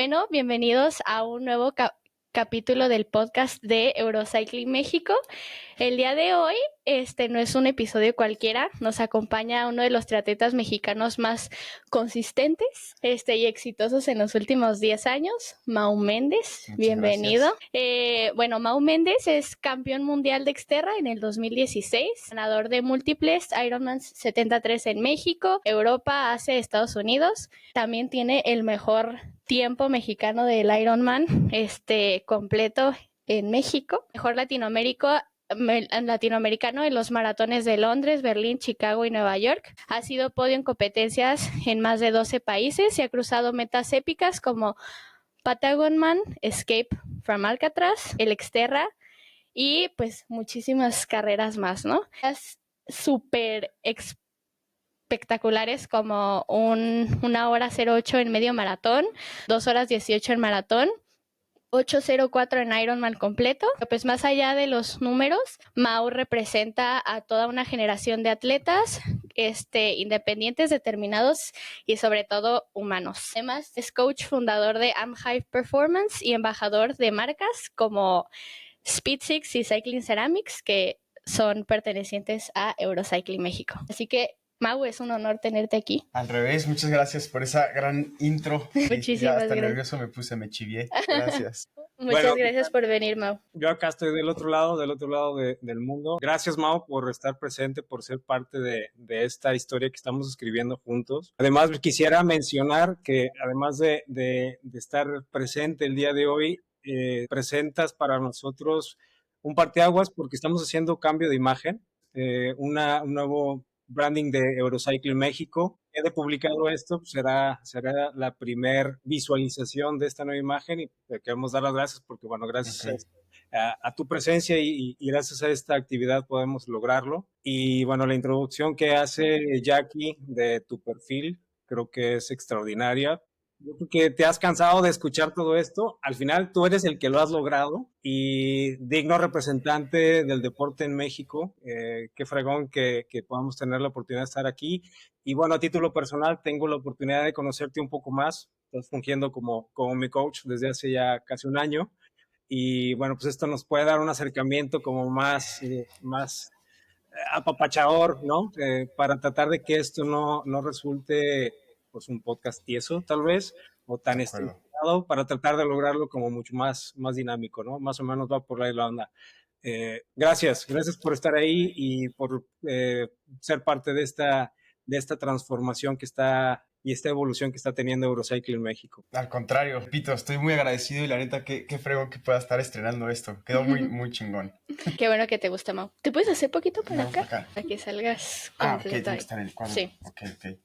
Bueno, bienvenidos a un nuevo capítulo del podcast de Eurocycling México. El día de hoy, no es un episodio cualquiera, nos acompaña uno de los triatletas mexicanos más consistentes y exitosos en los últimos 10 años, Mau Méndez. Muchas Bienvenido. gracias. Mau Méndez es campeón mundial de Xterra en el 2016, ganador de múltiples Ironman 73 en México, Europa, Asia y Estados Unidos. También tiene el mejor tiempo mexicano del Ironman completo en México, mejor latinoamericano en los maratones de Londres, Berlín, Chicago y Nueva York. Ha sido podio en competencias en más de 12 países y ha cruzado metas épicas como Patagonman, Escape from Alcatraz, el Xterra y pues muchísimas carreras más, ¿no? Es súper espectaculares como 1 hora 08 en medio maratón, 2 horas 18 en maratón, 8:04 en Ironman completo. Pues más allá de los números, Mau representa a toda una generación de atletas independientes, determinados y sobre todo humanos. Además, es coach fundador de Amhive Performance y embajador de marcas como Speed6 y Cycling Ceramics, que son pertenecientes a Eurocycling México. Así que, Mau, es un honor tenerte aquí. Al revés, muchas gracias por esa gran intro. Muchísimas ya hasta gracias. nervioso me chivié. Gracias. Muchas gracias por venir, Mau. Yo acá estoy del otro lado del mundo. Gracias, Mau, por estar presente, por ser parte de esta historia que estamos escribiendo juntos. Además, quisiera mencionar que además de estar presente el día de hoy, presentas para nosotros un parteaguas porque estamos haciendo cambio de imagen, un nuevo branding de Eurocycling México. He de publicado esto, pues será la primer visualización de esta nueva imagen y te queremos dar las gracias porque, bueno, gracias a tu presencia y gracias a esta actividad podemos lograrlo. Y, bueno, la introducción que hace Jackie de tu perfil creo que es extraordinaria. Yo creo que te has cansado de escuchar todo esto. Al final tú eres el que lo has logrado y digno representante del deporte en México. Qué fregón que podamos tener la oportunidad de estar aquí. Y bueno, a título personal tengo la oportunidad de conocerte un poco más. Estás fungiendo como mi coach desde hace ya casi un año. Y bueno, pues esto nos puede dar un acercamiento como más apapachador, ¿no? Para tratar de que esto no resulte pues un podcast tieso, tal vez, o tan estructurado, para tratar de lograrlo como mucho más dinámico, ¿no? Más o menos va por ahí la onda. Gracias por estar ahí y por ser parte de esta transformación que está y esta evolución que está teniendo Eurocycling México. Al contrario, Pito, estoy muy agradecido y la neta, qué fregón que pueda estar estrenando esto. Quedó muy chingón. Qué bueno que te gusta, Mau. ¿Te puedes hacer poquito para No, acá? Para que salgas completo. Ok, tiene que estar en el cuadro. Sí. Ok.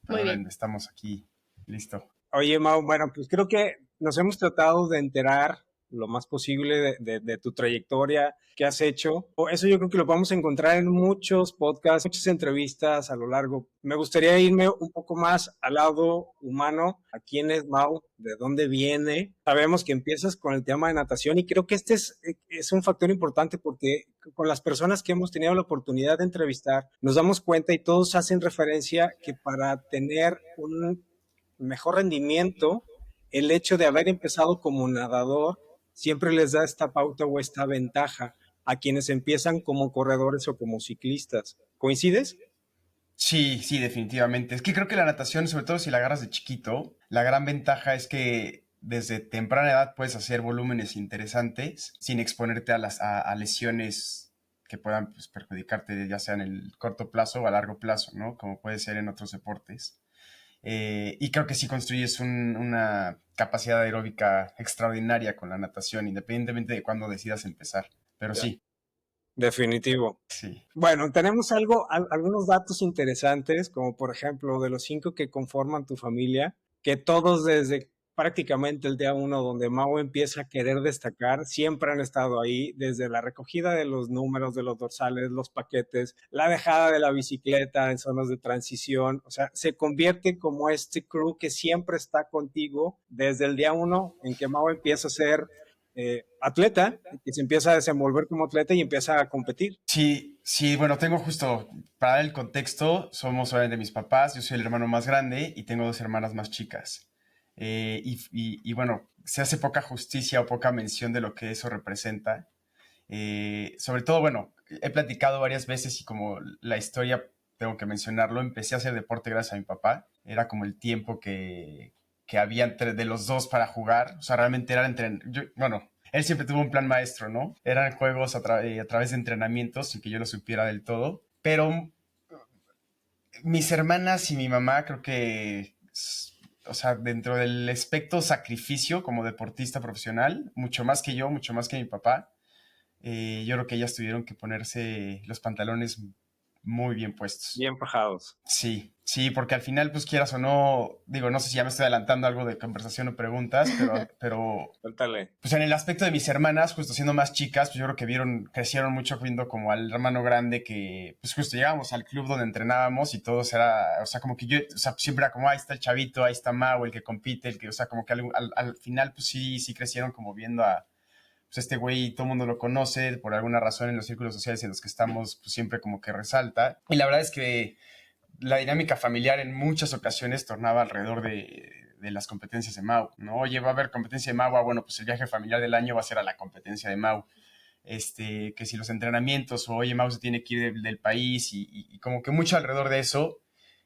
Muy bien. Estamos aquí. Listo. Oye, Mau, bueno, pues creo que nos hemos tratado de enterar lo más posible de tu trayectoria, qué has hecho. Eso yo creo que lo podemos encontrar en muchos podcasts, muchas entrevistas a lo largo. Me gustaría irme un poco más al lado humano. ¿A quién es Mau? ¿De dónde viene? Sabemos que empiezas con el tema de natación y creo que este es un factor importante porque con las personas que hemos tenido la oportunidad de entrevistar, nos damos cuenta y todos hacen referencia que para tener un mejor rendimiento, el hecho de haber empezado como nadador siempre les da esta pauta o esta ventaja a quienes empiezan como corredores o como ciclistas. ¿Coincides? Sí, definitivamente. Es que creo que la natación, sobre todo si la agarras de chiquito, la gran ventaja es que desde temprana edad puedes hacer volúmenes interesantes sin exponerte a lesiones que puedan pues, perjudicarte ya sea en el corto plazo o a largo plazo, ¿no? Como puede ser en otros deportes. Y creo que sí construyes una capacidad aeróbica extraordinaria con la natación, independientemente de cuándo decidas empezar. Pero sí. Definitivo. Sí. Bueno, tenemos algunos datos interesantes, como por ejemplo de los 5 que conforman tu familia, que todos desde prácticamente el día 1 donde Mau empieza a querer destacar, siempre han estado ahí, desde la recogida de los números, de los dorsales, los paquetes, la dejada de la bicicleta en zonas de transición, o sea, se convierte como este crew que siempre está contigo desde el día 1 en que Mau empieza a ser atleta, que se empieza a desenvolver como atleta y empieza a competir. Sí, bueno, tengo justo, para dar el contexto, somos obviamente mis papás, yo soy el hermano más grande y tengo 2 hermanas más chicas. Y bueno, se hace poca justicia o poca mención de lo que eso representa. Sobre todo, bueno, he platicado varias veces y como la historia, tengo que mencionarlo, empecé a hacer deporte gracias a mi papá. Era como el tiempo que había entre de los dos para jugar. O sea, realmente era bueno, él siempre tuvo un plan maestro, ¿no? Eran juegos a través de entrenamientos sin que yo lo supiera del todo. Pero mis hermanas y mi mamá creo que, o sea, dentro del aspecto sacrificio como deportista profesional, mucho más que yo, mucho más que mi papá, yo creo que ellas tuvieron que ponerse los pantalones muy bien puestos. Bien fajados. Sí, sí, porque al final, pues quieras o no, digo, no sé si ya me estoy adelantando algo de conversación o preguntas, pero Cuéntale. pues en el aspecto de mis hermanas, justo siendo más chicas, pues yo creo que crecieron mucho viendo como al hermano grande que, pues justo llegábamos al club donde entrenábamos y todos era, o sea, como que yo, o sea, siempre era como, ahí está el chavito, ahí está Mau, el que compite, el que, o sea, como que al final, pues sí crecieron como viendo a, pues este güey, todo el mundo lo conoce, por alguna razón en los círculos sociales en los que estamos, pues siempre como que resalta. Y la verdad es que la dinámica familiar en muchas ocasiones tornaba alrededor de las competencias de Mau, ¿no? Oye, va a haber competencia de Mau, bueno, pues el viaje familiar del año va a ser a la competencia de Mau. Que si los entrenamientos, o oye, Mau se tiene que ir del país, y como que mucho alrededor de eso.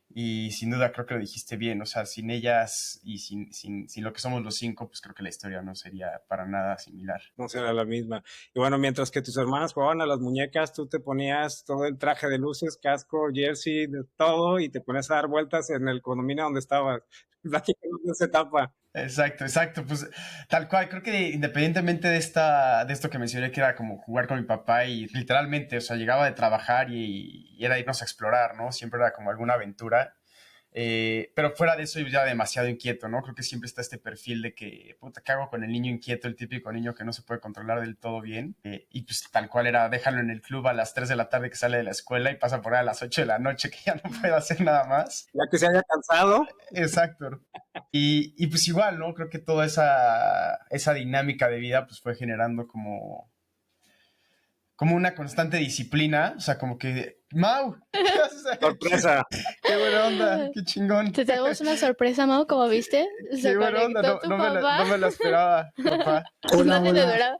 Y sin duda creo que lo dijiste bien, o sea, sin ellas y sin lo que somos los 5, pues creo que la historia no sería para nada similar. No será la misma. Y bueno, mientras que tus hermanas jugaban a las muñecas, tú te ponías todo el traje de luces, casco, jersey, de todo, y te ponías a dar vueltas en el condominio donde estabas. Platícanos de esa etapa. Exacto, pues tal cual, creo que independientemente de esto que mencioné, que era como jugar con mi papá y literalmente, o sea, llegaba de trabajar y era irnos a explorar, ¿no? Siempre era como alguna aventura. Pero fuera de eso yo ya demasiado inquieto, ¿no? Creo que siempre está este perfil de que, puta, ¿qué hago con el niño inquieto? El típico niño que no se puede controlar del todo bien. Y pues tal cual era, déjalo en el club a las 3 de la tarde que sale de la escuela y pasa por ahí a las 8 de la noche que ya no puede hacer nada más. Ya que se haya cansado. Exacto. Y pues igual, ¿no? Creo que toda esa dinámica de vida pues fue generando como una constante disciplina, o sea, como que, Mau, ¿qué haces aquí? Sorpresa. Qué buena onda, qué chingón. Te tenemos una sorpresa, Mau, como viste. Se Qué buena onda, conectó tu papá. no me lo esperaba, papá. Hola, Nadie le hola. duraba.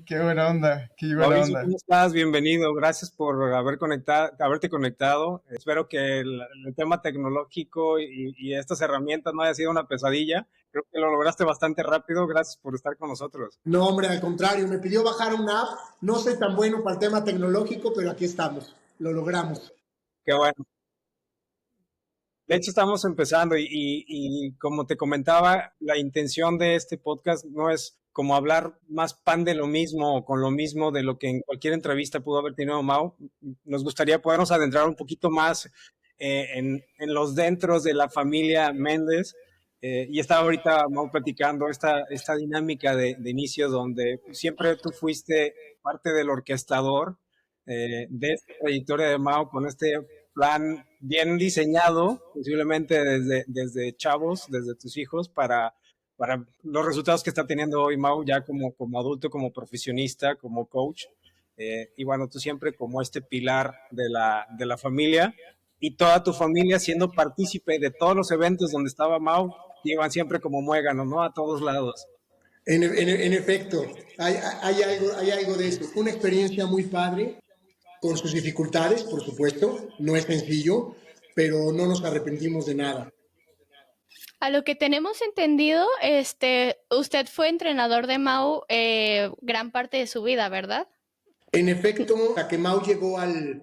Qué buena onda, qué buena Mauricio, onda. ¿cómo estás? Bienvenido. Gracias por haberte conectado. Espero que el tema tecnológico y estas herramientas no haya sido una pesadilla. Creo que lo lograste bastante rápido. Gracias por estar con nosotros. No, hombre, al contrario, me pidió bajar una app. No soy tan bueno para el tema tecnológico, pero aquí estamos. Lo logramos. Qué bueno. De hecho, estamos empezando y como te comentaba, la intención de este podcast no es como hablar más pan de lo mismo o con lo mismo de lo que en cualquier entrevista pudo haber tenido Mau. Nos gustaría podernos adentrar un poquito más en los dentros de la familia Méndez. Y estaba ahorita Mau platicando esta dinámica de inicio donde siempre tú fuiste parte del orquestador de esta trayectoria de Mau con este plan bien diseñado, posiblemente desde chavos, desde tus hijos, para los resultados que está teniendo hoy Mau ya como adulto, como profesionista, como coach. Y bueno, tú siempre como este pilar de la familia y toda tu familia siendo partícipe de todos los eventos donde estaba Mau, llevan siempre como muéganos, ¿no? A todos lados. En efecto, hay algo de esto. Fue una experiencia muy padre, con sus dificultades, por supuesto. No es sencillo, pero no nos arrepentimos de nada. A lo que tenemos entendido, usted fue entrenador de Mau gran parte de su vida, ¿verdad? En efecto, hasta que Mau llegó al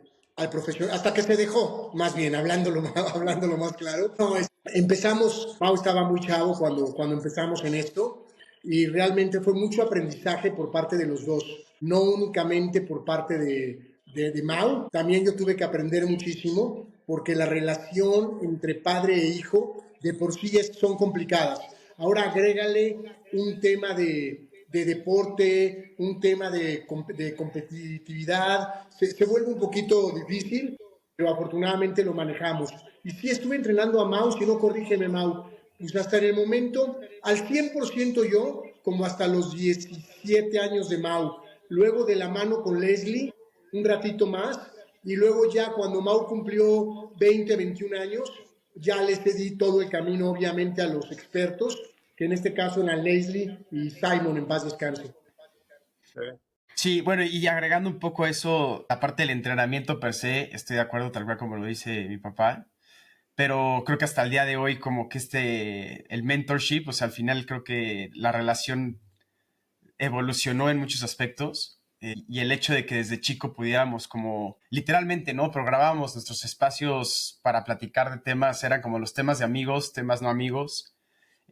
profesor, hasta que se dejó, más bien, hablándolo más claro. No, empezamos, Mau estaba muy chavo cuando empezamos en esto, y realmente fue mucho aprendizaje por parte de los dos, no únicamente por parte de Mau. También yo tuve que aprender muchísimo, porque la relación entre padre e hijo de por sí son complicadas. Ahora agrégale un tema de deporte, un tema de competitividad, se vuelve un poquito difícil, pero afortunadamente lo manejamos. Y sí estuve entrenando a Mau, si no corrígeme Mau, pues hasta en el momento, al 100% yo, como hasta los 17 años de Mau, luego de la mano con Leslie, un ratito más, y luego ya cuando Mau cumplió 20, 21 años, ya les cedí todo el camino obviamente a los expertos, que en este caso eran Leslie y Simon, en paz descanse. Sí. Sí, bueno, y agregando un poco eso, aparte del entrenamiento per se, estoy de acuerdo tal cual como lo dice mi papá, pero creo que hasta el día de hoy como que el mentorship, o sea, al final creo que la relación evolucionó en muchos aspectos, y el hecho de que desde chico pudiéramos como literalmente, ¿no? Programábamos nuestros espacios para platicar de temas, eran como los temas de amigos, temas no amigos,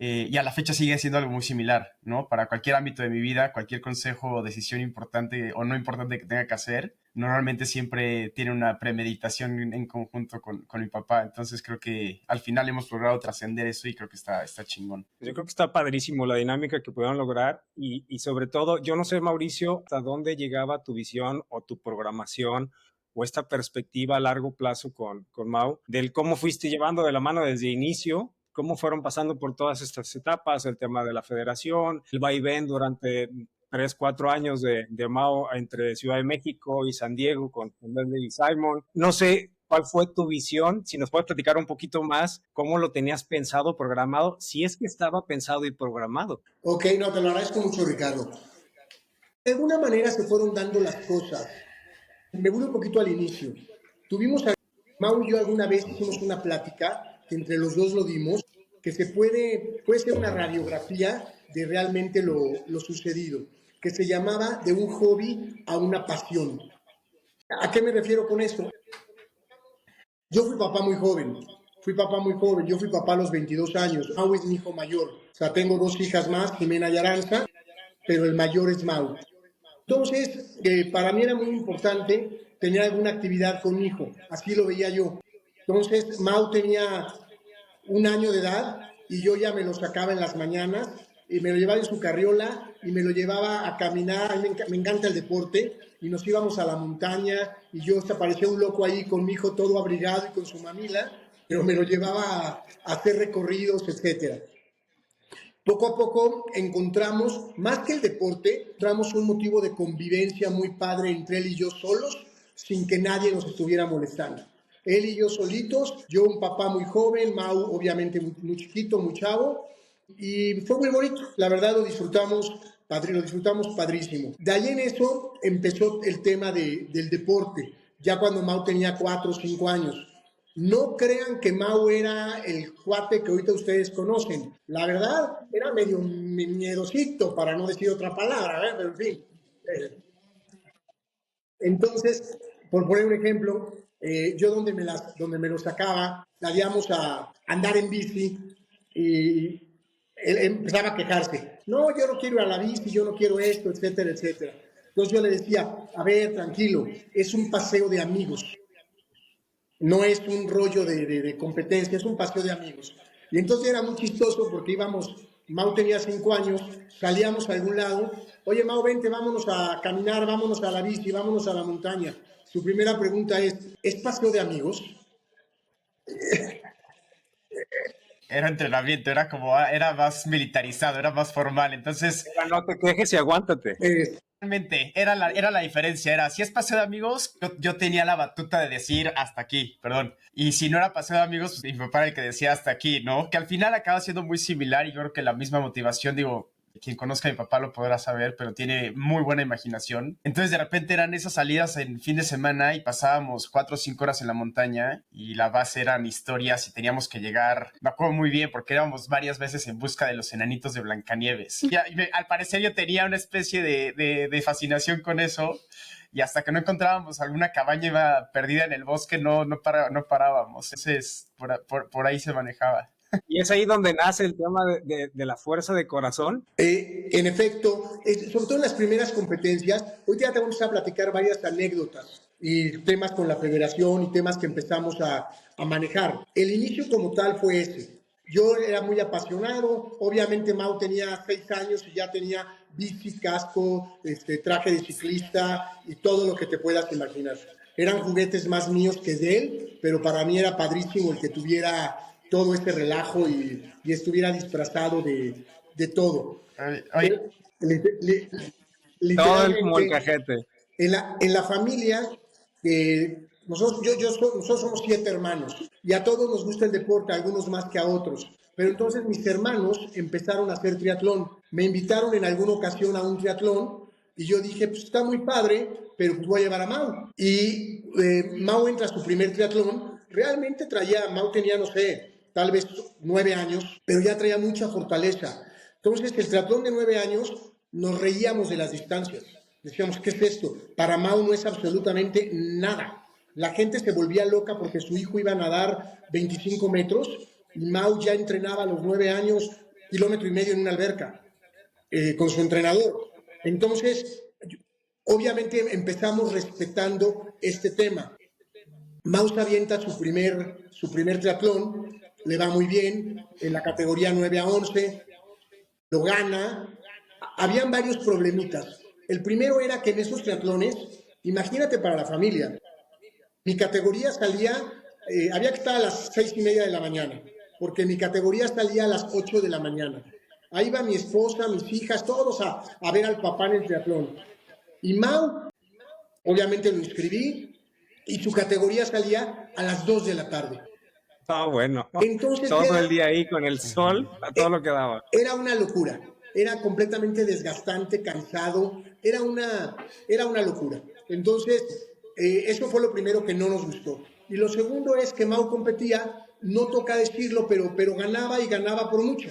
y a la fecha sigue siendo algo muy similar, ¿no? Para cualquier ámbito de mi vida, cualquier consejo o decisión importante o no importante que tenga que hacer, normalmente siempre tiene una premeditación en conjunto con mi papá. Entonces creo que al final hemos logrado trascender eso y creo que está chingón. Yo creo que está padrísimo la dinámica que pudieron lograr y sobre todo, yo no sé, Mauricio, hasta dónde llegaba tu visión o tu programación o esta perspectiva a largo plazo con Mau, del cómo fuiste llevando de la mano desde inicio, cómo fueron pasando por todas estas etapas, el tema de la federación, el vaivén durante 3, 4 años de Mau entre Ciudad de México y San Diego con Leslie y Simon. No sé cuál fue tu visión, si nos puedes platicar un poquito más, cómo lo tenías pensado, programado, si es que estaba pensado y programado. Ok, no, te lo agradezco mucho, Ricardo. De alguna manera se fueron dando las cosas. Me voy un poquito al inicio. Mau y yo alguna vez hicimos una plática, que entre los dos lo dimos, que puede ser una radiografía de realmente lo sucedido, que se llamaba de un hobby a una pasión. ¿A qué me refiero con esto? Yo fui papá muy joven, yo fui papá a los 22 años, Mau es mi hijo mayor, o sea, tengo 2 hijas más, Jimena y Aranza, pero el mayor es Mau. Entonces, para mí era muy importante tener alguna actividad con mi hijo, así lo veía yo. Entonces, Mau tenía 1 año de edad y yo ya me lo sacaba en las mañanas y me lo llevaba en su carriola y me lo llevaba a caminar. A mí me encanta el deporte y nos íbamos a la montaña y yo parecía un loco ahí con mi hijo todo abrigado y con su mamila, pero me lo llevaba a hacer recorridos, etcétera. Poco a poco encontramos, más que el deporte, encontramos un motivo de convivencia muy padre entre él y yo solos, sin que nadie nos estuviera molestando. Él y yo solitos, yo un papá muy joven, Mau obviamente muy chiquito, muy chavo, y fue muy bonito, la verdad lo disfrutamos padrísimo. De ahí en eso empezó el tema del deporte, ya cuando Mau tenía 4 o 5 años. No crean que Mau era el cuate que ahorita ustedes conocen. La verdad, era medio miedosito, para no decir otra palabra, pero en fin. Entonces, por poner un ejemplo, yo donde me lo sacaba, salíamos a andar en bici y él empezaba a quejarse. No, yo no quiero ir a la bici, yo no quiero esto, etcétera, etcétera. Entonces yo le decía, a ver, tranquilo, es un paseo de amigos. No es un rollo de competencia, es un paseo de amigos. Y entonces era muy chistoso porque Mau tenía 5 años, salíamos a algún lado, oye Mau, vente, vámonos a caminar, vámonos a la bici, vámonos a la montaña. Su primera pregunta ¿es paseo de amigos? Era entrenamiento, era más militarizado, era más formal, entonces... No te quejes y aguántate. Realmente, era la diferencia, si es paseo de amigos, yo tenía la batuta de decir hasta aquí, perdón, y si no era paseo de amigos, pues mi papá era el que decía hasta aquí, ¿no? Que al final acaba siendo muy similar y yo creo que la misma motivación, digo, quien conozca a mi papá lo podrá saber, pero tiene muy buena imaginación. Entonces de repente eran esas salidas en fin de semana y pasábamos 4 o 5 horas en la montaña y la base eran historias y teníamos que llegar, me acuerdo muy bien porque éramos varias veces en busca de los enanitos de Blancanieves. Y al parecer yo tenía una especie de fascinación con eso y hasta que no encontrábamos alguna cabaña perdida en el bosque no parábamos. Entonces por ahí se manejaba. Y es ahí donde nace el tema de la fuerza de corazón. En efecto, sobre todo en las primeras competencias, hoy ya te vamos a platicar varias anécdotas y temas con la federación y temas que empezamos a manejar. El inicio como tal fue ese. Yo era muy apasionado, obviamente Mau tenía 6 años y ya tenía bici, casco, traje de ciclista y todo lo que te puedas imaginar. Eran juguetes más míos que de él, pero para mí era padrísimo el que tuviera todo este relajo y estuviera disfrazado de todo. Oye. Todo el molcajete. En la familia, nosotros somos 7 hermanos y a todos nos gusta el deporte, a algunos más que a otros. Pero entonces mis hermanos empezaron a hacer triatlón. Me invitaron en alguna ocasión a un triatlón y yo dije, pues está muy padre, pero pues voy a llevar a Mau. Y Mau entra a su primer triatlón. Realmente Mau tenía, no sé, tal vez 9 años, pero ya traía mucha fortaleza. Entonces el triatlón de 9 años nos reíamos de las distancias. Decíamos, ¿qué es esto? Para Mau no es absolutamente nada. La gente se volvía loca porque su hijo iba a nadar 25 metros y Mau ya entrenaba a los 9 años, 1,5 kilómetros en una alberca, con su entrenador. Entonces, obviamente empezamos respetando este tema. Mau se avienta su primer triatlón, le va muy bien, en la categoría 9 a 11, lo gana. Habían varios problemitas. El primero era que en esos triatlones, imagínate para la familia, mi categoría salía, había que estar a las 6:30 de la mañana, porque mi categoría salía a las 8 de la mañana. Ahí va mi esposa, mis hijas, todos a ver al papá en el triatlón. Y Mau, obviamente lo inscribí, y su categoría salía a las 2 de la tarde. Bueno. Entonces todo el día ahí con el sol, a todo lo que daba. Era una locura. Era completamente desgastante, cansado. Era una locura. Entonces, eso fue lo primero que no nos gustó. Y lo segundo es que Mau competía, no toca decirlo, pero ganaba y ganaba por mucho.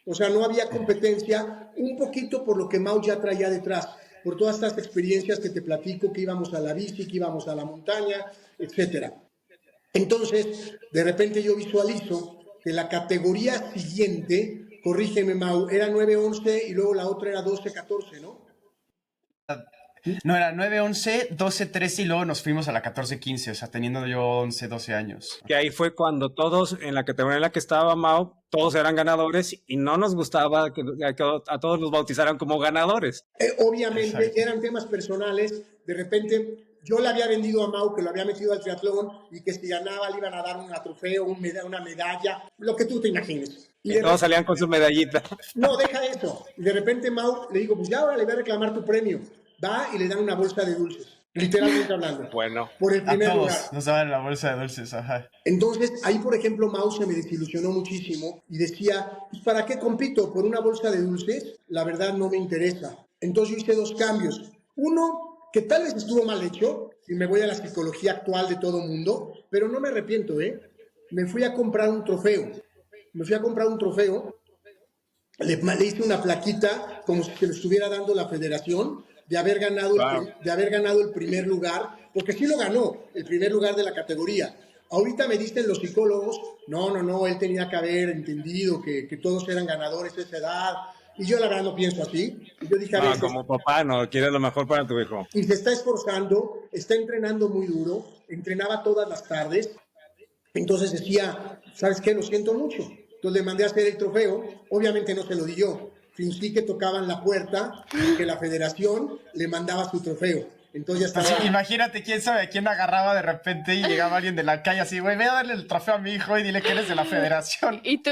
O sea, no había competencia, un poquito por lo que Mau ya traía detrás, por todas estas experiencias que te platico, que íbamos a la bici, que íbamos a la montaña, etcétera. Entonces, de repente yo visualizo que la categoría siguiente, corrígeme Mau, era 9-11 y luego la otra era 12-14, ¿no? No, era 9-11, 12-13 y luego nos fuimos a la 14-15, o sea, teniendo yo 11, 12 años. Que ahí fue cuando todos, en la categoría en la que estaba Mau, todos eran ganadores y no nos gustaba que a todos los bautizaran como ganadores. Obviamente, exacto, eran temas personales. De repente, yo le había vendido a Mau que lo había metido al triatlón y que si ganaba le iban a dar un trofeo, una medalla, lo que tú te imagines. Y todos salían con su medallita. No, deja eso. Y de repente Mau le digo, pues ya ahora le voy a reclamar tu premio. Va y le dan una bolsa de dulces, literalmente hablando. Bueno. Por el a primer todos lugar. nos daban la bolsa de dulces, ajá. Entonces, ahí, por ejemplo, Mau se me desilusionó muchísimo y decía, pues, ¿para qué compito? ¿Por una bolsa de dulces? La verdad no me interesa. Entonces yo hice 2 cambios. Uno, que tal vez estuvo mal hecho, si me voy a la psicología actual de todo mundo, pero no me arrepiento, ¿eh? Me fui a comprar un trofeo. Le hice una plaquita como si se lo estuviera dando la federación de haber ganado el primer lugar, porque sí lo ganó, el primer lugar de la categoría. Ahorita me dicen los psicólogos, no, él tenía que haber entendido que todos eran ganadores a esa edad, y yo la verdad no pienso así. Y yo dije, a veces, como papá, no, quieres lo mejor para tu hijo. y se está esforzando, está entrenando muy duro, entrenaba todas las tardes, entonces decía, ¿sabes qué? Lo siento mucho. Entonces le mandé a hacer el trofeo, obviamente no se lo di yo, fingí que tocaban la puerta y que la federación le mandaba su trofeo. Entonces ya estaba... Así, imagínate quién sabe a quién agarraba de repente y llegaba alguien de la calle así, güey, ve a darle el trofeo a mi hijo y dile que eres de la federación. ¿Y tú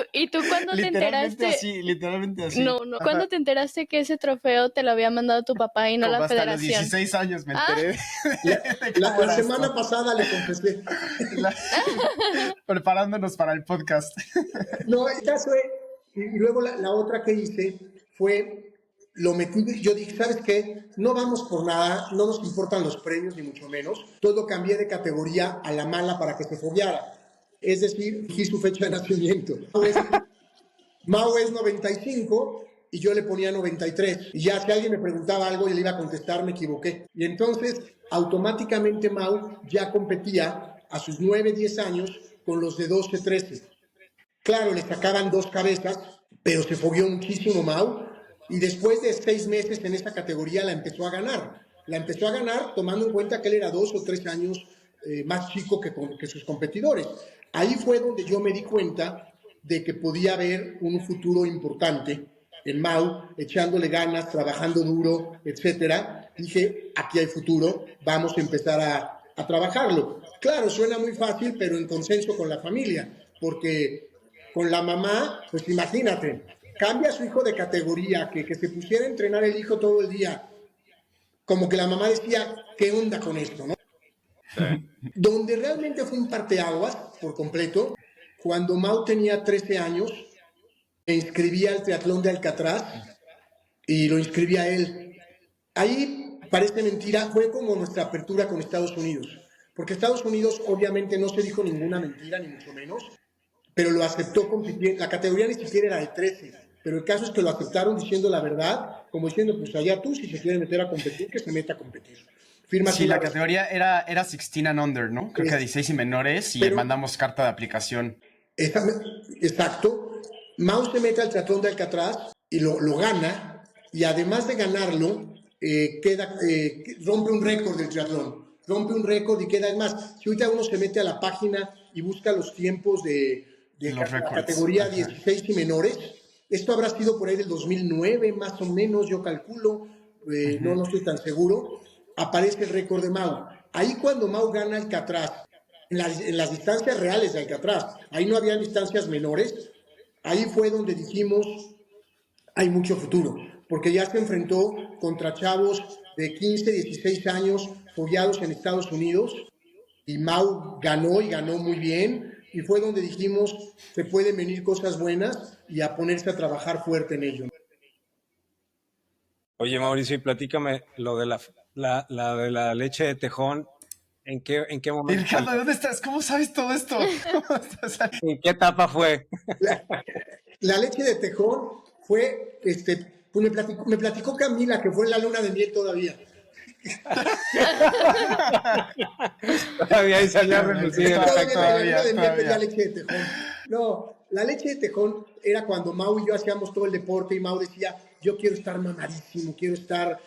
cuándo te enteraste? Literalmente así. No. ¿Cuándo te enteraste que ese trofeo te lo había mandado tu papá y no Como la hasta federación? los 16 años me enteré. La semana pasada le confesé. Preparándonos para el podcast. No, el caso es, y luego la otra que hice fue, lo metí, yo dije, ¿sabes qué? No vamos por nada, no nos importan los premios, ni mucho menos. Todo cambié de categoría a la mala para que se fogueara. Es decir, fijé su fecha de nacimiento. Mau es 95 y yo le ponía 93. Y ya si alguien me preguntaba algo y le iba a contestar, me equivoqué. Y entonces, automáticamente Mau ya competía a sus 9, 10 años con los de 12, 13. Claro, le sacaban 2 cabezas, pero se fogueó muchísimo Mau. Y después de 6 meses en esa categoría la empezó a ganar. La empezó a ganar tomando en cuenta que él era 2 o 3 años más chico que sus competidores. Ahí fue donde yo me di cuenta de que podía haber un futuro importante en Mau, echándole ganas, trabajando duro, etcétera. Dije, aquí hay futuro, vamos a empezar a trabajarlo. Claro, suena muy fácil, pero en consenso con la familia, porque con la mamá, pues imagínate, cambia a su hijo de categoría, que se pusiera a entrenar el hijo todo el día, como que la mamá decía, ¿qué onda con esto, no? Sí. Donde realmente fue un parteaguas por completo, cuando Mau tenía 13 años, me inscribí al triatlón de Alcatraz y lo inscribí a él. Ahí, parece mentira, fue como nuestra apertura con Estados Unidos, porque Estados Unidos obviamente no se dijo ninguna mentira, ni mucho menos, pero lo aceptó compitiendo. La categoría ni siquiera era de 13, pero el caso es que lo aceptaron diciendo la verdad, como diciendo, pues allá tú, si se quiere meter a competir, que se meta a competir. Firma Sí, la categoría era 16 and under, ¿no? Creo que 16 y menores, y pero, mandamos carta de aplicación. Exacto. Mau se mete al triatlón de Alcatraz y lo gana, y además de ganarlo, rompe un récord del triatlón. Rompe un récord y queda, es más, si ahorita uno se mete a la página y busca los tiempos de la categoría 16 y menores, esto habrá sido por ahí del 2009, más o menos, yo calculo, no estoy tan seguro, aparece el récord de Mau. Ahí cuando Mau gana Alcatraz, en las distancias reales de Alcatraz, ahí no había distancias menores, ahí fue donde dijimos, hay mucho futuro, porque ya se enfrentó contra chavos de 15, 16 años, fogueados en Estados Unidos, y Mau ganó y ganó muy bien, y fue donde dijimos, se pueden venir cosas buenas y a ponerse a trabajar fuerte en ello. Oye, Mauricio, y platícame lo de la leche de tejón. ¿En qué momento? Ricardo, ¿dónde estás? ¿Cómo sabes todo esto? ¿En qué etapa fue? La leche de tejón fue, pues me platicó Camila, que fue en la luna de miel todavía. Todavía ahí salió a relucir. Todavía la leche de tejón. No, la leche de tejón era cuando Mau y yo hacíamos todo el deporte y Mau decía, yo quiero estar mamadísimo, quiero estar,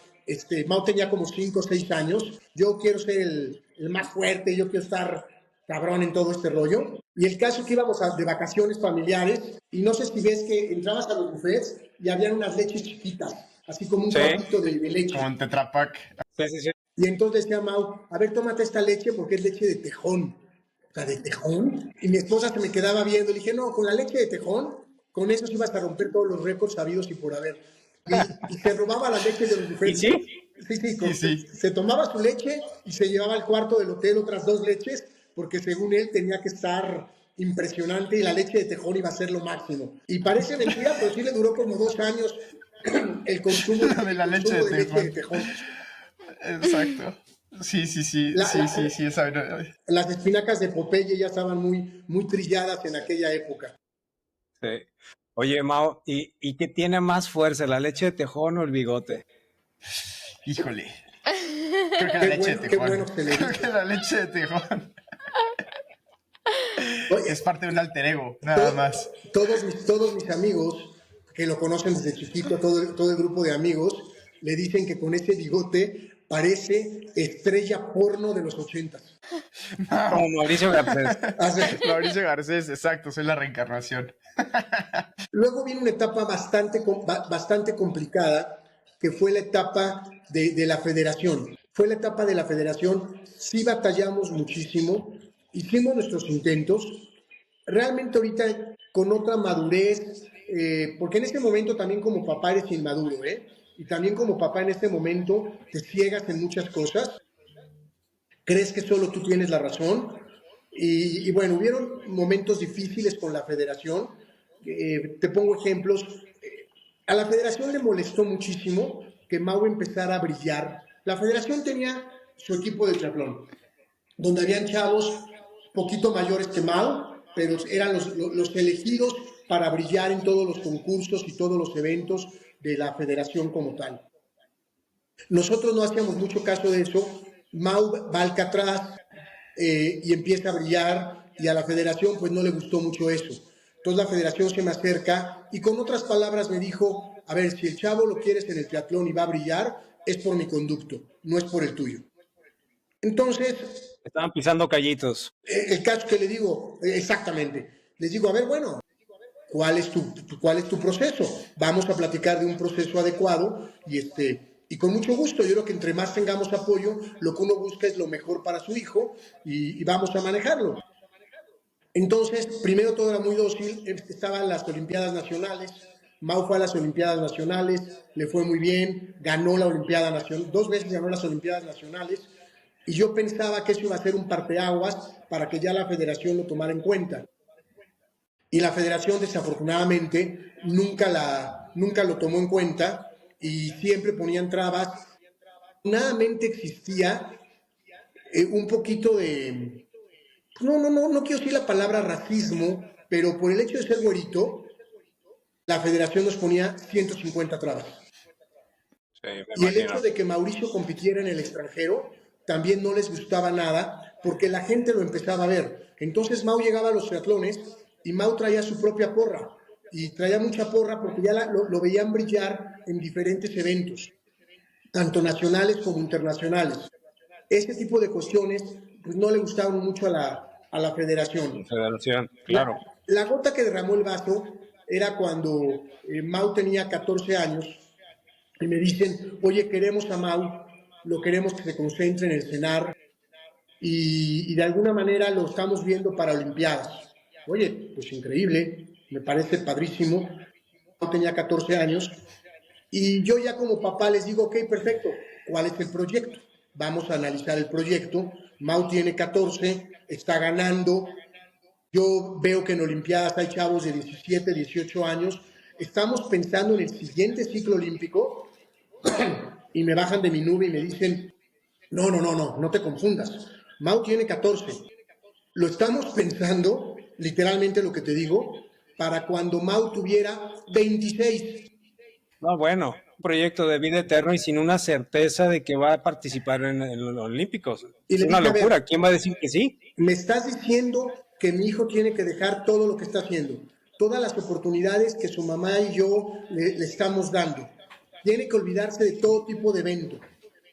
Mau tenía como 5 o 6 años, yo quiero ser el más fuerte, yo quiero estar cabrón en todo este rollo. Y el caso es que íbamos de vacaciones familiares y no sé si ves que entrabas a los buffets y habían unas leches chiquitas, así como un cuartito de leche. Como en Tetra Pak. Sí. Y entonces decía Mau, a ver, tómate esta leche porque es leche de tejón. O sea, ¿de tejón? Y mi esposa se me quedaba viendo. Le dije, no, con la leche de tejón, con eso sí ibas a romper todos los récords sabidos y por haber. Y se robaba la leche de los buffets. ¿Y sí? Se tomaba su leche y se llevaba al cuarto del hotel otras 2 leches, porque según él tenía que estar impresionante y la leche de tejón iba a ser lo máximo. Y parece mentira, pero sí le duró como 2 años el consumo de la leche de tejón. Exacto. Sí. Las espinacas de Popeye ya estaban muy, muy trilladas en aquella época. Sí. Oye, Mau, ¿y qué tiene más fuerza, la leche de tejón o el bigote? Híjole. Creo que la leche de tejón. Qué bueno que le Creo que la leche de tejón. Oye, es parte de un alter ego, nada más. Todos mis amigos que lo conocen desde chiquito, todo el grupo de amigos, le dicen que con ese bigote parece estrella porno de los 80s. No. Como Mauricio Garcés. Mauricio Garcés, exacto, soy la reencarnación. Luego viene una etapa bastante complicada, que fue la etapa de la federación. Fue la etapa de la federación, sí batallamos muchísimo, hicimos nuestros intentos, realmente ahorita con otra madurez, porque en este momento también como papá eres inmaduro, y también como papá en este momento te ciegas en muchas cosas, crees que solo tú tienes la razón, y bueno, hubieron momentos difíciles con la federación, te pongo ejemplos, a la federación le molestó muchísimo que Mau empezara a brillar. La federación tenía su equipo de triatlón, donde habían chavos poquito mayores que Mau, pero eran los elegidos para brillar en todos los concursos y todos los eventos de la federación como tal. Nosotros no hacíamos mucho caso de eso. Mau va al Alcatraz y empieza a brillar, y a la federación pues no le gustó mucho eso. Entonces la federación se me acerca y con otras palabras me dijo, a ver, si el chavo lo quieres en el triatlón y va a brillar, es por mi conducto, no es por el tuyo. Entonces... Estaban pisando callitos. El caso que le digo, exactamente, les digo, a ver, bueno, ¿cuál es tu proceso? Vamos a platicar de un proceso adecuado y con mucho gusto. Yo creo que entre más tengamos apoyo, lo que uno busca es lo mejor para su hijo y vamos a manejarlo. Entonces, primero todo era muy dócil, estaban las Olimpiadas Nacionales, Mau fue a las Olimpiadas Nacionales, le fue muy bien, ganó la Olimpiada Nacional, 2 veces ganó las Olimpiadas Nacionales, y yo pensaba que eso iba a ser un parteaguas para que ya la federación lo tomara en cuenta. Y la federación desafortunadamente nunca lo tomó en cuenta y siempre ponían trabas. Afortunadamente existía un poquito de, no quiero decir la palabra racismo, pero por el hecho de ser güerito, la federación nos ponía 150 trabas. Sí, me Y el imagino. hecho de que Mauricio compitiera en el extranjero también no les gustaba nada porque la gente lo empezaba a ver. Entonces Mau llegaba a los triatlones y Mau traía su propia porra. Y traía mucha porra porque ya lo veían brillar en diferentes eventos, tanto nacionales como internacionales. Ese tipo de cuestiones pues, no le gustaban mucho a la federación. Federación, La, claro. la gota que derramó el vaso era cuando Mau tenía 14 años y me dicen, oye, queremos a Mau, lo queremos que se concentre en el cenar y de alguna manera lo estamos viendo para Olimpiadas. Oye, pues increíble, me parece padrísimo. Mau tenía 14 años y yo ya como papá les digo, ok, perfecto, ¿cuál es el proyecto? Vamos a analizar el proyecto. Mau tiene 14, está ganando. Yo veo que en Olimpiadas hay chavos de 17, 18 años. Estamos pensando en el siguiente ciclo olímpico y me bajan de mi nube y me dicen, no te confundas. Mau tiene 14. Lo estamos pensando, literalmente lo que te digo, para cuando Mau tuviera 26. No, bueno, un proyecto de vida eterno y sin una certeza de que va a participar en los Olímpicos. Y Es le una dije, a locura. ver, ¿Quién va a decir que sí? me estás diciendo que mi hijo tiene que dejar todo lo que está haciendo, todas las oportunidades que su mamá y yo le estamos dando. Tiene que olvidarse de todo tipo de evento.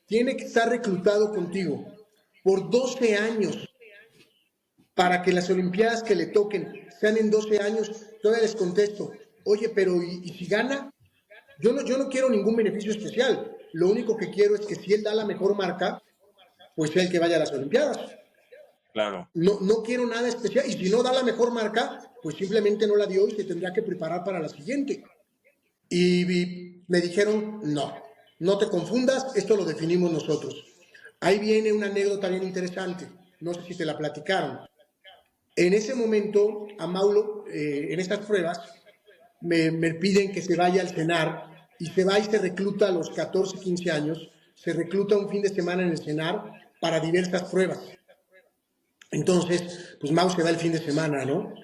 Tiene que estar reclutado contigo por 12 años para que las Olimpiadas que le toquen sean en 12 años. Todavía les contesto, oye, pero ¿y si gana? Yo no quiero ningún beneficio especial. Lo único que quiero es que si él da la mejor marca, pues sea el que vaya a las Olimpiadas. Claro. No quiero nada especial. Y si no da la mejor marca, pues simplemente no la dio y se tendrá que preparar para la siguiente. Y me dijeron, no te confundas, esto lo definimos nosotros. Ahí viene una anécdota bien interesante. No sé si te la platicaron. En ese momento, a Maulo, en estas pruebas, me piden que se vaya al cenar y se va y se recluta a los 14, 15 años, se recluta un fin de semana en el cenar para diversas pruebas. Entonces, pues Mau se va el fin de semana, ¿no?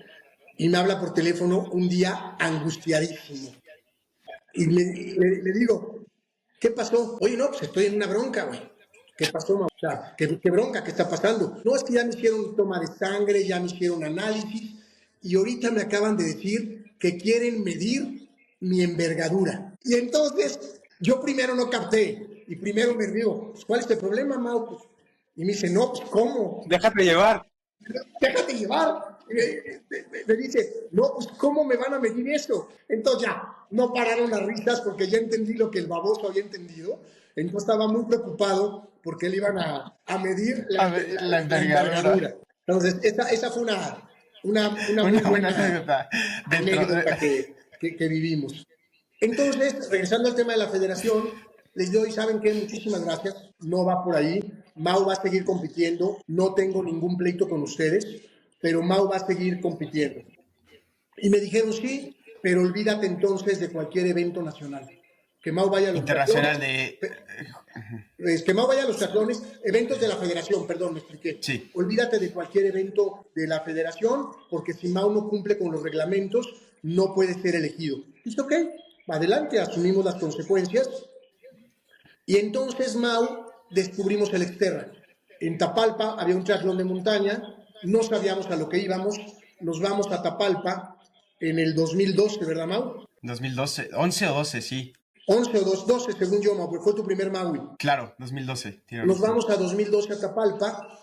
Y me habla por teléfono un día angustiadísimo. Y le digo, ¿qué pasó? Oye, no, pues estoy en una bronca, güey. ¿Qué pasó, Mau? O sea, ¿qué bronca? ¿Qué está pasando? No, es que ya me hicieron toma de sangre, ya me hicieron análisis y ahorita me acaban de decir que quieren medir mi envergadura. Y entonces, yo primero no capté y primero me digo, pues, ¿cuál es el problema, Mau? Pues, y me dice, no, pues, ¿cómo? Déjate llevar. Déjate llevar. Me dice, no, pues ¿cómo me van a medir eso? Entonces ya, no pararon las risas porque ya entendí lo que el baboso había entendido. Entonces estaba muy preocupado porque le iban a medir La envergadura. Entonces, esa fue una muy Una buena buena anécdota. anécdota que vivimos. Entonces, regresando al tema de la federación, les doy, ¿saben qué? Muchísimas gracias. No va por ahí. Mau va a seguir compitiendo. No tengo ningún pleito con ustedes, pero Mau va a seguir compitiendo. Y me dijeron, sí, pero olvídate entonces de cualquier evento nacional. Que Mau vaya a los Internacional triatlones, de... que Mau vaya a los triatlones, eventos de la federación, perdón, me expliqué. Sí. Olvídate de cualquier evento de la federación, porque si Mau no cumple con los reglamentos, no puede ser elegido. ¿Listo? Ok, adelante, asumimos las consecuencias. Y entonces, Mau, descubrimos el Exterra. En Tapalpa había un triatlón de montaña, no sabíamos a lo que íbamos, nos vamos a Tapalpa en el 2012, ¿verdad, Mau? 2012, 11 o 12, sí. 11 o 12, según yo, Mau, porque fue tu primer Maui. Claro, 2012. Nos vamos a 2012 a Tapalpa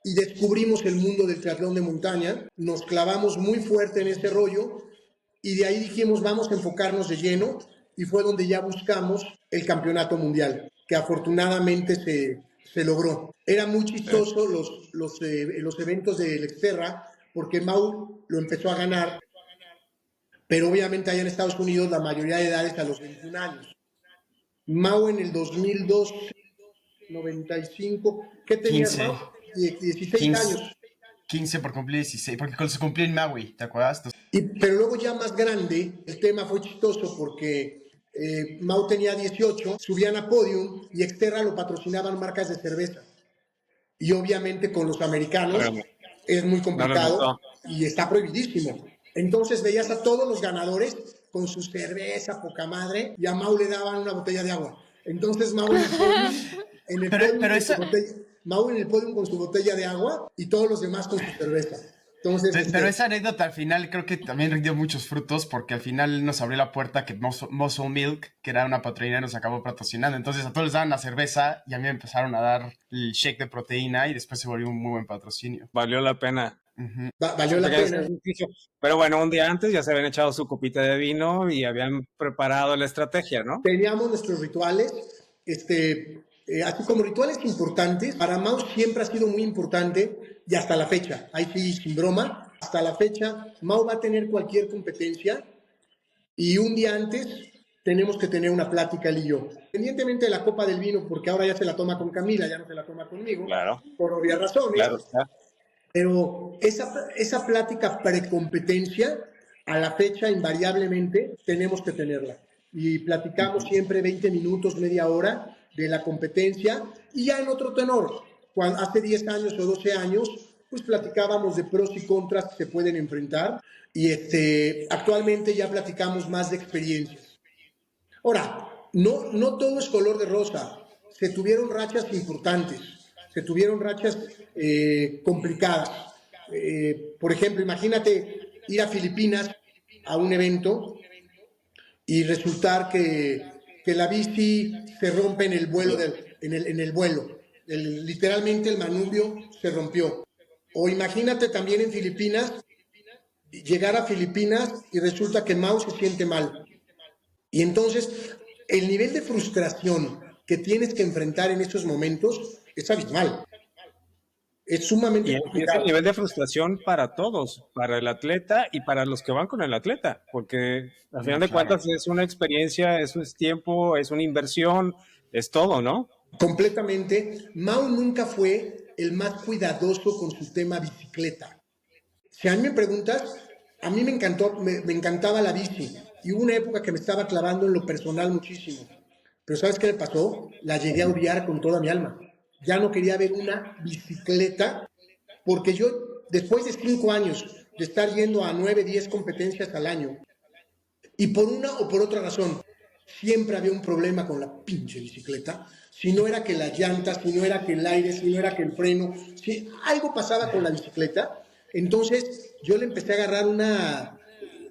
y descubrimos el mundo del triatlón de montaña, nos clavamos muy fuerte en ese rollo y de ahí dijimos vamos a enfocarnos de lleno y fue donde ya buscamos el campeonato mundial, que afortunadamente se logró. Era muy chistoso los eventos del Exterra porque Mau lo empezó a ganar, pero obviamente allá en Estados Unidos la mayoría de edad es a los 21 años. Mau en el 2002, 95, ¿qué tenías, 15. Mau? 16 15. años. 15 por cumplir 16, porque cuando se cumplió en Maui, ¿te acuerdas? Pero luego ya más grande, el tema fue chistoso porque Mau tenía 18, subían a Podium y Xterra lo patrocinaban marcas de cerveza. Y obviamente con los americanos es muy complicado y está prohibidísimo. Entonces veías a todos los ganadores con su cerveza, poca madre, y a Mau le daban una botella de agua. Entonces Mau Mau en el podium con su botella de agua y todos los demás con su cerveza. Entonces, pero esa anécdota al final creo que también rindió muchos frutos porque al final nos abrió la puerta que Muscle Milk, que era una patrocinadora, nos acabó patrocinando. Entonces a todos les daban la cerveza y a mí me empezaron a dar el shake de proteína y después se volvió un muy buen patrocinio. Valió la pena. Valió la pena. Pero bueno, un día antes ya se habían echado su copita de vino y habían preparado la estrategia, ¿no? Teníamos nuestros rituales, así como rituales importantes. Para Mau siempre ha sido muy importante y hasta la fecha, ahí sí, sin broma, hasta la fecha, Mau va a tener cualquier competencia y un día antes tenemos que tener una plática él y yo. Independientemente de la copa del vino, porque ahora ya se la toma con Camila, ya no se la toma conmigo, claro, por obvias razones. Claro, está. Pero esa plática precompetencia, a la fecha, invariablemente, tenemos que tenerla. Y platicamos siempre 20 minutos, media hora de la competencia. Y ya en otro tenor, hace 10 años o 12 años, pues platicábamos de pros y contras que se pueden enfrentar. Y actualmente ya platicamos más de experiencias. Ahora, no todo es color de rosa. Se tuvieron rachas importantes. Se tuvieron rachas complicadas. Por ejemplo, imagínate ir a Filipinas a un evento y resultar que la bici se rompe en el vuelo. Literalmente el manubrio se rompió. O imagínate también en Filipinas, llegar a Filipinas y resulta que Mau se siente mal. Y entonces el nivel de frustración que tienes que enfrentar en esos momentos es abismal. Es sumamente complicado. Es el nivel de frustración para todos, para el atleta y para los que van con el atleta, porque al final de cuentas es una experiencia, eso es tiempo, es una inversión, es todo, ¿no? Completamente. Mau nunca fue el más cuidadoso con su tema bicicleta. Si a mí me preguntas, a mí me encantaba la bici y hubo una época que me estaba clavando en lo personal muchísimo. Pero ¿sabes qué me pasó? La llegué a odiar con toda mi alma. Ya no quería ver una bicicleta, porque yo, después de 5 años de estar yendo a 9, 10 competencias al año, y por una o por otra razón, siempre había un problema con la pinche bicicleta, si no era que las llantas, si no era que el aire, si no era que el freno, si algo pasaba con la bicicleta, entonces yo le empecé a agarrar una...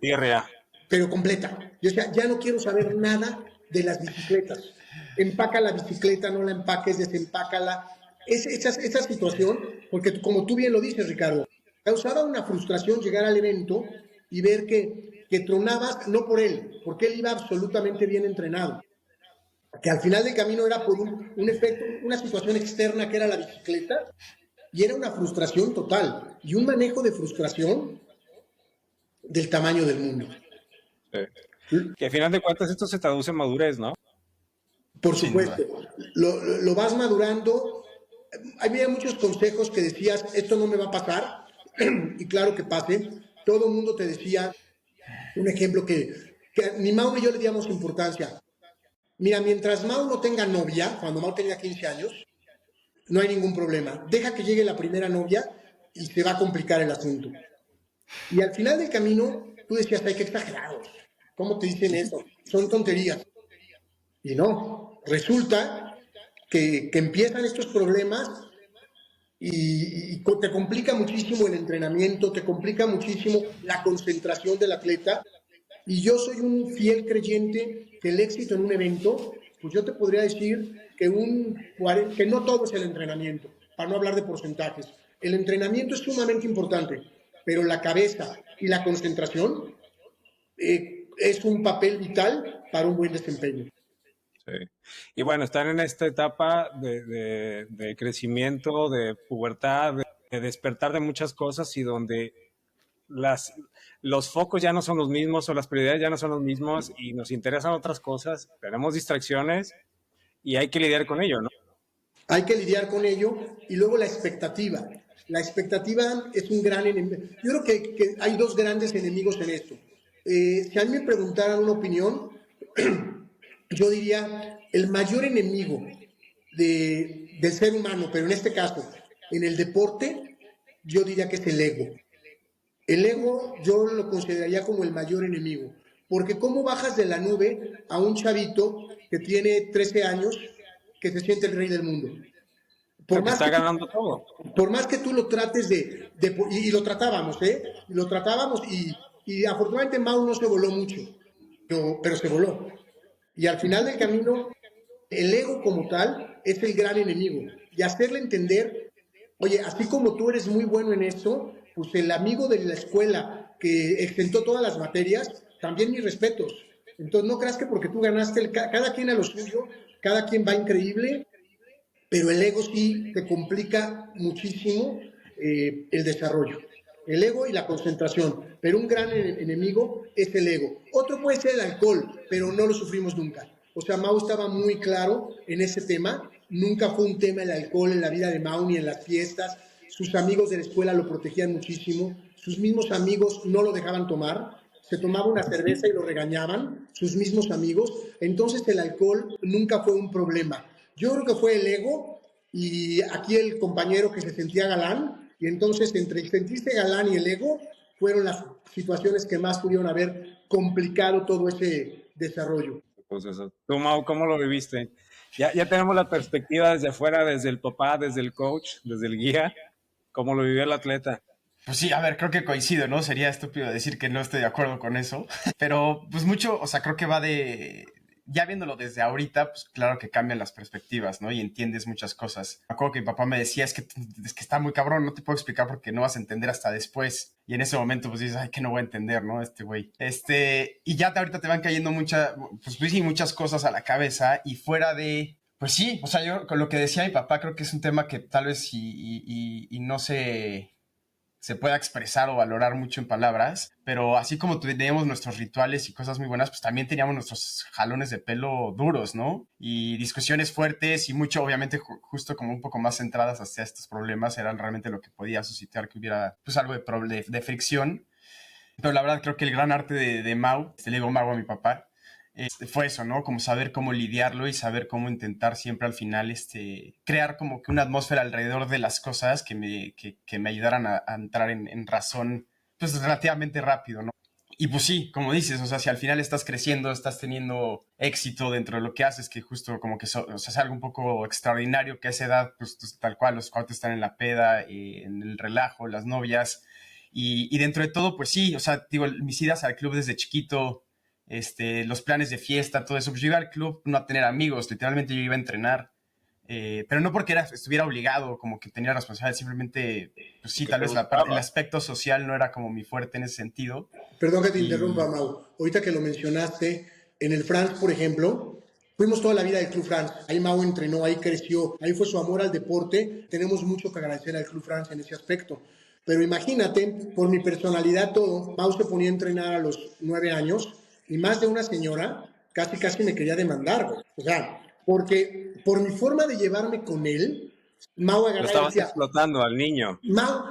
Diarrea. Pero completa. Yo decía, ya no quiero saber nada de las bicicletas. Empaca la bicicleta, no la empaques, desempácala. Esa situación, porque como tú bien lo dices, Ricardo, causaba una frustración llegar al evento y ver que tronabas, no por él, porque él iba absolutamente bien entrenado. Que al final del camino era por un efecto, una situación externa que era la bicicleta, y era una frustración total, y un manejo de frustración del tamaño del mundo. Sí. Que al final de cuentas esto se traduce en madurez, ¿no? Por supuesto, lo vas madurando. Había muchos consejos que decías, esto no me va a pasar, y claro que pase. Todo el mundo te decía, un ejemplo que ni Mau ni yo le díamos importancia. Mira, mientras Mau no tenga novia, cuando Mau tenía 15 años, no hay ningún problema. Deja que llegue la primera novia y se va a complicar el asunto. Y al final del camino, tú decías, ay, qué exagerados. ¿Cómo te dicen eso? Son tonterías. Y no, resulta que empiezan estos problemas y te complica muchísimo el entrenamiento, te complica muchísimo la concentración del atleta. Y yo soy un fiel creyente que el éxito en un evento, pues yo te podría decir que no todo es el entrenamiento, para no hablar de porcentajes. El entrenamiento es sumamente importante, pero la cabeza y la concentración es un papel vital para un buen desempeño. Sí. Y bueno, están en esta etapa de crecimiento, de pubertad, de despertar de muchas cosas y donde los focos ya no son los mismos o las prioridades ya no son los mismos y nos interesan otras cosas, tenemos distracciones y hay que lidiar con ello, ¿no? Hay que lidiar con ello y luego la expectativa. La expectativa es un gran enemigo. Yo creo que hay dos grandes enemigos en esto. Si a mí me preguntaran una opinión, yo diría el mayor enemigo del ser humano, pero en este caso, en el deporte, yo diría que es el ego. El ego yo lo consideraría como el mayor enemigo, porque ¿cómo bajas de la nube a un chavito que tiene 13 años que se siente el rey del mundo? Porque está ganando todo. Por más que tú lo trates y lo tratábamos, ¿eh? Y lo tratábamos y afortunadamente Mau no se voló mucho, pero se voló. Y al final del camino, el ego como tal es el gran enemigo. Y hacerle entender, oye, así como tú eres muy bueno en esto, pues el amigo de la escuela que exentó todas las materias, también mis respetos. Entonces no creas que porque tú ganaste, cada quien a lo suyo, cada quien va increíble, pero el ego sí te complica muchísimo el desarrollo. El ego y la concentración, pero un gran enemigo es el ego. Otro puede ser el alcohol, pero no lo sufrimos nunca. O sea, Mau estaba muy claro en ese tema. Nunca fue un tema el alcohol en la vida de Mau ni en las fiestas. Sus amigos de la escuela lo protegían muchísimo. Sus mismos amigos no lo dejaban tomar. Se tomaba una cerveza y lo regañaban, sus mismos amigos. Entonces el alcohol nunca fue un problema. Yo creo que fue el ego y aquí el compañero que se sentía galán. Y entonces entre el sentirse galán y el ego fueron las situaciones que más pudieron haber complicado todo ese desarrollo. Pues eso. Tú, Mau, ¿cómo lo viviste? Ya tenemos la perspectiva desde afuera, desde el papá, desde el coach, desde el guía. ¿Cómo lo vivió el atleta? Pues sí, a ver, creo que coincido, ¿no? Sería estúpido decir que no estoy de acuerdo con eso. Pero pues mucho, o sea, creo que va de... Ya viéndolo desde ahorita, pues claro que cambian las perspectivas, ¿no? Y entiendes muchas cosas. Me acuerdo que mi papá me decía, es que está muy cabrón, no te puedo explicar porque no vas a entender hasta después. Y en ese momento, pues dices, ay, que no voy a entender, ¿no? Este güey. Y ya ahorita te van cayendo muchas cosas a la cabeza y fuera de... Pues sí, o sea, yo con lo que decía mi papá, creo que es un tema que tal vez y no se pueda expresar o valorar mucho en palabras, pero así como teníamos nuestros rituales y cosas muy buenas, pues también teníamos nuestros jalones de pelo duros, ¿no? Y discusiones fuertes y mucho, obviamente, justo como un poco más centradas hacia estos problemas, era realmente lo que podía suscitar que hubiera pues algo de fricción. Pero la verdad creo que el gran arte de Mau, le digo Mau a mi papá, fue eso, ¿no? Como saber cómo lidiarlo y saber cómo intentar siempre al final crear como que una atmósfera alrededor de las cosas que me ayudaran a entrar en razón pues relativamente rápido, ¿no? Y pues sí, como dices, o sea, si al final estás creciendo, estás teniendo éxito dentro de lo que haces, que justo como que o sea, es algo un poco extraordinario que a esa edad, pues tal cual, los cuates están en la peda, en el relajo, las novias, y dentro de todo, pues sí, o sea, digo, mis idas al club desde chiquito, los planes de fiesta, todo eso. Pues yo iba al club no a tener amigos, literalmente yo iba a entrenar, pero no porque estuviera obligado, como que tenía responsabilidad, simplemente, pues sí, tal vez el aspecto social no era como mi fuerte en ese sentido. Perdón que te interrumpa, Mau. Ahorita que lo mencionaste, en el France, por ejemplo, fuimos toda la vida del Club France. Ahí Mau entrenó, ahí creció, ahí fue su amor al deporte. Tenemos mucho que agradecer al Club France en ese aspecto. Pero imagínate, por mi personalidad todo, Mau se ponía a entrenar a los 9 años y más de una señora casi me quería demandar, güey. O sea, porque por mi forma de llevarme con él, Mau agarraba y decía, explotando al niño. Mau,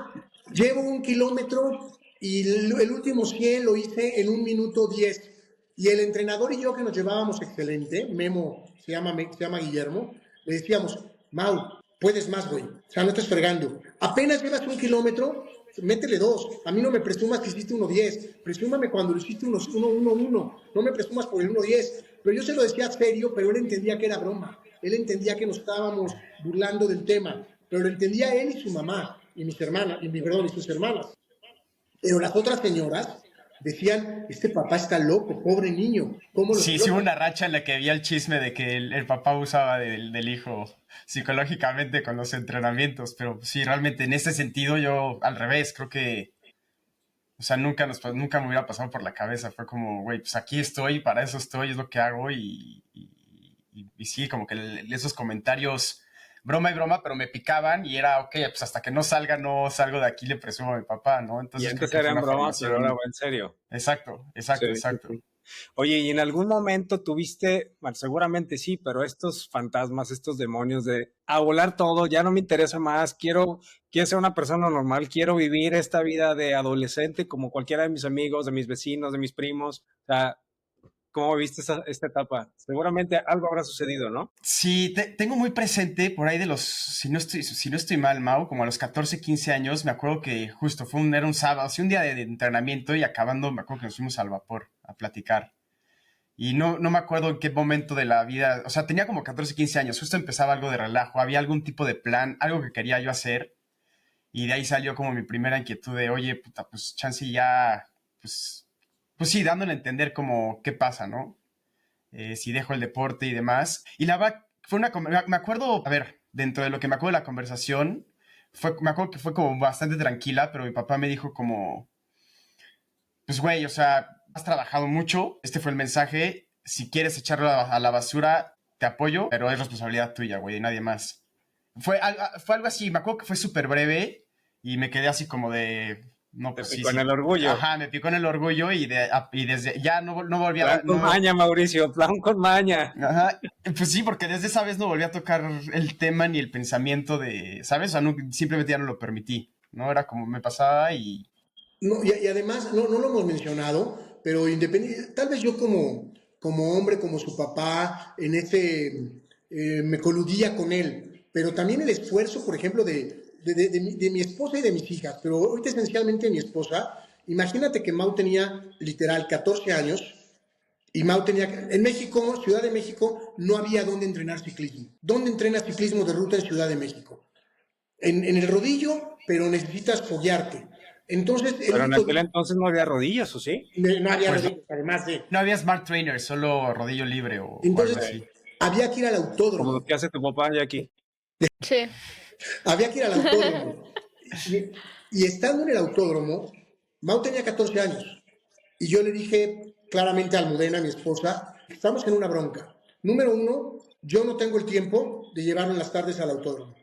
llevo 1 kilómetro y el último 100 lo hice en 1 minuto 10. Y el entrenador y yo que nos llevábamos excelente, Memo, se llama Guillermo, le decíamos, Mau, puedes más, güey. O sea, no estás fregando. Apenas llevas 1 kilómetro, métele 2. A mí no me presumas que hiciste 1:10. Presúmame cuando lo hiciste 1:1. No me presumas por el 1:10. Pero yo se lo decía serio, pero él entendía que era broma. Él entendía que nos estábamos burlando del tema. Pero lo entendía él y su mamá, y mis hermanas, y sus hermanas. Pero las otras señoras decían, este papá está loco, pobre niño. ¿Cómo lo sí, hubo una racha en la que había el chisme de que el papá usaba del hijo psicológicamente con los entrenamientos, pero sí, realmente en ese sentido yo al revés, creo que, o sea, nunca me hubiera pasado por la cabeza, fue como, güey, pues aquí estoy, para eso estoy, es lo que hago y sí, como que esos comentarios, broma y broma, pero me picaban y era, ok, pues hasta que no salgo de aquí le presumo a mi papá, ¿no? Entonces, y antes eran bromas, pero ahora va en serio. Exacto. Sí. Oye, ¿y en algún momento tuviste, bueno, seguramente sí, pero estos fantasmas, estos demonios de a volar todo, ya no me interesa más, quiero ser una persona normal, quiero vivir esta vida de adolescente como cualquiera de mis amigos, de mis vecinos, de mis primos? O sea, ¿cómo viste esta etapa? Seguramente algo habrá sucedido, ¿no? Sí, tengo muy presente por ahí de los, si no estoy mal, Mau, como a los 14, 15 años, me acuerdo que justo era un sábado, sí, un día de entrenamiento y acabando, me acuerdo que nos fuimos al vapor a platicar. Y no me acuerdo en qué momento de la vida, o sea, tenía como 14, 15 años, justo empezaba algo de relajo, había algún tipo de plan, algo que quería yo hacer, y de ahí salió como mi primera inquietud de, oye, puta, pues chance ya, pues sí, dándole a entender como qué pasa, ¿no? Si dejo el deporte y demás. Y la verdad, me acuerdo, a ver, dentro de lo que me acuerdo de la conversación, me acuerdo que fue como bastante tranquila, pero mi papá me dijo como, pues güey, o sea, has trabajado mucho, este fue el mensaje, si quieres echarlo a la basura, te apoyo, pero es responsabilidad tuya, güey, de nadie más. Fue algo así, me acuerdo que fue súper breve y me quedé así como de, no, Te pues sí, picó en sí. el orgullo. Ajá, me picó en el orgullo y desde ya no volví Plan a... con maña, Mauricio, plan con maña. Ajá, pues sí, porque desde esa vez no volví a tocar el tema ni el pensamiento de, ¿sabes? O sea, simplemente ya no lo permití, ¿no? Era como me pasaba y... No, y además, no lo hemos mencionado, pero independiente, tal vez yo como hombre, como su papá, me coludía con él, pero también el esfuerzo, por ejemplo, de mi esposa y de mis hijas, pero ahorita esencialmente mi esposa. Imagínate que Mau tenía literal 14 años y Mau tenía, en México, Ciudad de México, no había dónde entrenar ciclismo. ¿Dónde entrenas ciclismo de ruta en Ciudad de México? En el rodillo, pero necesitas foguearte. Entonces, el Pero en único, aquel entonces no había rodillas, ¿o sí? no había Pues rodillos, además de. no había Smart Trainer, solo rodillo libre o algo Entonces, así. había que ir al Como lo autódromo. que hace tu papá ya aquí. Sí. Había que ir al autódromo. Y estando en el autódromo, Mau tenía 14 años. Y yo le dije claramente a Almudena, mi esposa, estamos en una bronca. Número uno, yo no tengo el tiempo de llevarlo en las tardes al autódromo.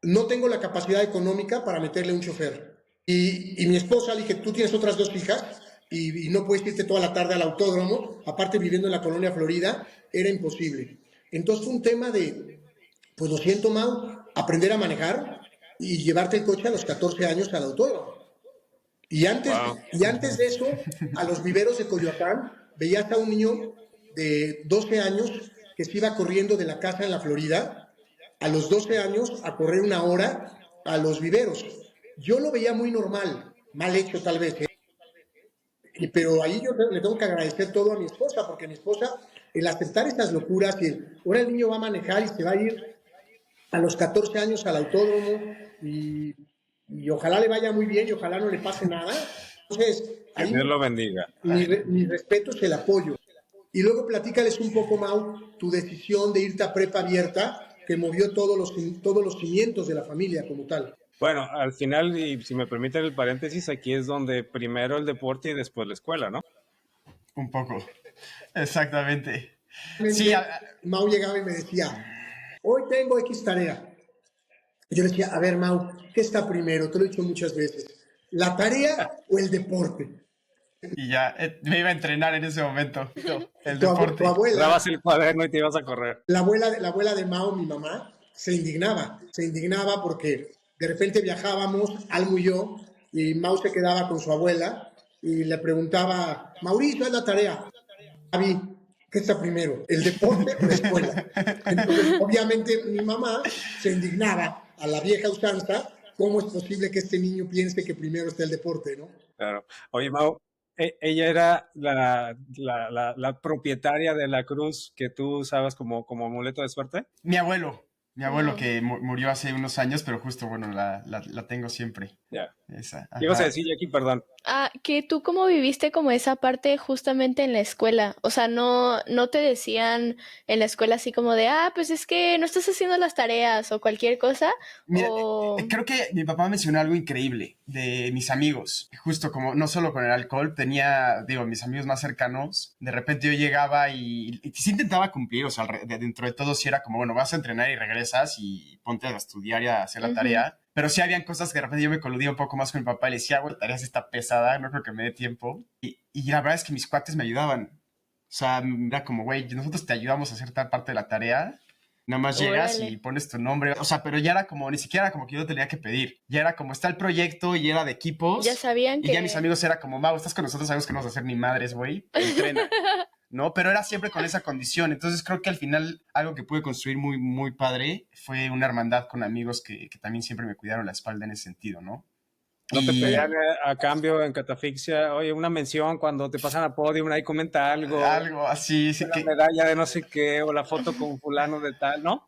No tengo la capacidad económica para meterle un chofer. Y mi esposa le dije, tú tienes otras dos hijas y no puedes irte toda la tarde al autódromo, aparte viviendo en la colonia Florida, era imposible. Entonces fue un tema de, pues lo siento, Mau, aprender a manejar y llevarte el coche a los 14 años al autódromo. Y antes, Wow. y antes de eso, a los viveros de Coyoacán, veías a un niño de 12 años que se iba corriendo de la casa en la Florida, a los 12 años a correr una hora a los viveros. Yo lo veía muy normal, mal hecho tal vez, ¿eh? Pero ahí yo le tengo que agradecer todo a mi esposa, porque mi esposa, el aceptar estas locuras, y ahora el niño va a manejar y se va a ir a los 14 años al autódromo y ojalá le vaya muy bien y ojalá no le pase nada. Entonces, Que ahí Dios lo bendiga. mi respeto es el apoyo. Y luego platícales un poco, Mau, tu decisión de irte a prepa abierta que movió todos los cimientos de la familia como tal. Bueno, al final, y si me permiten el paréntesis, aquí es donde primero el deporte y después la escuela, ¿no? Un poco. Exactamente. Sí, Realmente, Mau llegaba y me decía, hoy tengo X tarea. Y yo le decía, a ver, Mau, ¿qué está primero? Te lo he dicho muchas veces. ¿La tarea o el deporte? y ya me iba a entrenar en ese momento. El Tu deporte. Dabas abuela, el cuaderno y te ibas a correr. la abuela de Mao, mi mamá, se indignaba porque de repente viajábamos, Almu y yo, y Mao se quedaba con su abuela y le preguntaba, Mauricio, haz la tarea. Javi, ¿qué está primero? ¿El deporte o la escuela? Entonces, obviamente, mi mamá se indignaba a la vieja usanza, ¿cómo es posible que este niño piense que primero está el deporte, no? Claro. Oye, Mau, ella era la propietaria de la cruz que tú usabas como amuleto de suerte. Mi abuelo Wow. que murió hace unos años, pero justo, bueno, la tengo siempre. Ya. Esa, ¿Qué ibas a ajá. decir, Jackie? Perdón. Que tú cómo viviste como esa parte justamente en la escuela. O sea, no te decían en la escuela así como de, pues es que no estás haciendo las tareas o cualquier cosa. Mira, O... creo que mi papá mencionó algo increíble de mis amigos. Justo como, no solo con el alcohol, tenía, digo, mis amigos más cercanos. De repente yo llegaba y sí intentaba cumplir, o sea, dentro de todo sí era como, bueno, vas a entrenar y regresas y ponte a estudiar y a hacer la Ujú. tarea. Pero sí habían cosas que de repente yo me coludía un poco más con mi papá y le decía, güey, la tarea sí está pesada, no creo que me dé tiempo. Y la verdad es que mis cuates me ayudaban. O sea, era como, güey, nosotros te ayudamos a hacer tal parte de la tarea. Nada más llegas y Órale. pones tu nombre. O sea, pero ya era como, ni siquiera era como que yo tenía que pedir. Ya era como, está el proyecto y era de equipos. Ya sabían Y que... ya mis amigos era como, Mau, estás con nosotros, sabemos que no vas a hacer ni madres, güey. Entrena. ¿No? Pero era siempre con esa condición. Entonces creo que al final algo que pude construir muy, muy padre fue una hermandad con amigos que también siempre me cuidaron la espalda en ese sentido, ¿no? No te Y pedían a cambio en Catafixia, oye, una mención cuando te pasan a podium, ahí comenta algo, algo así, sí la que... medalla de no sé qué, o la foto con fulano de tal, ¿no?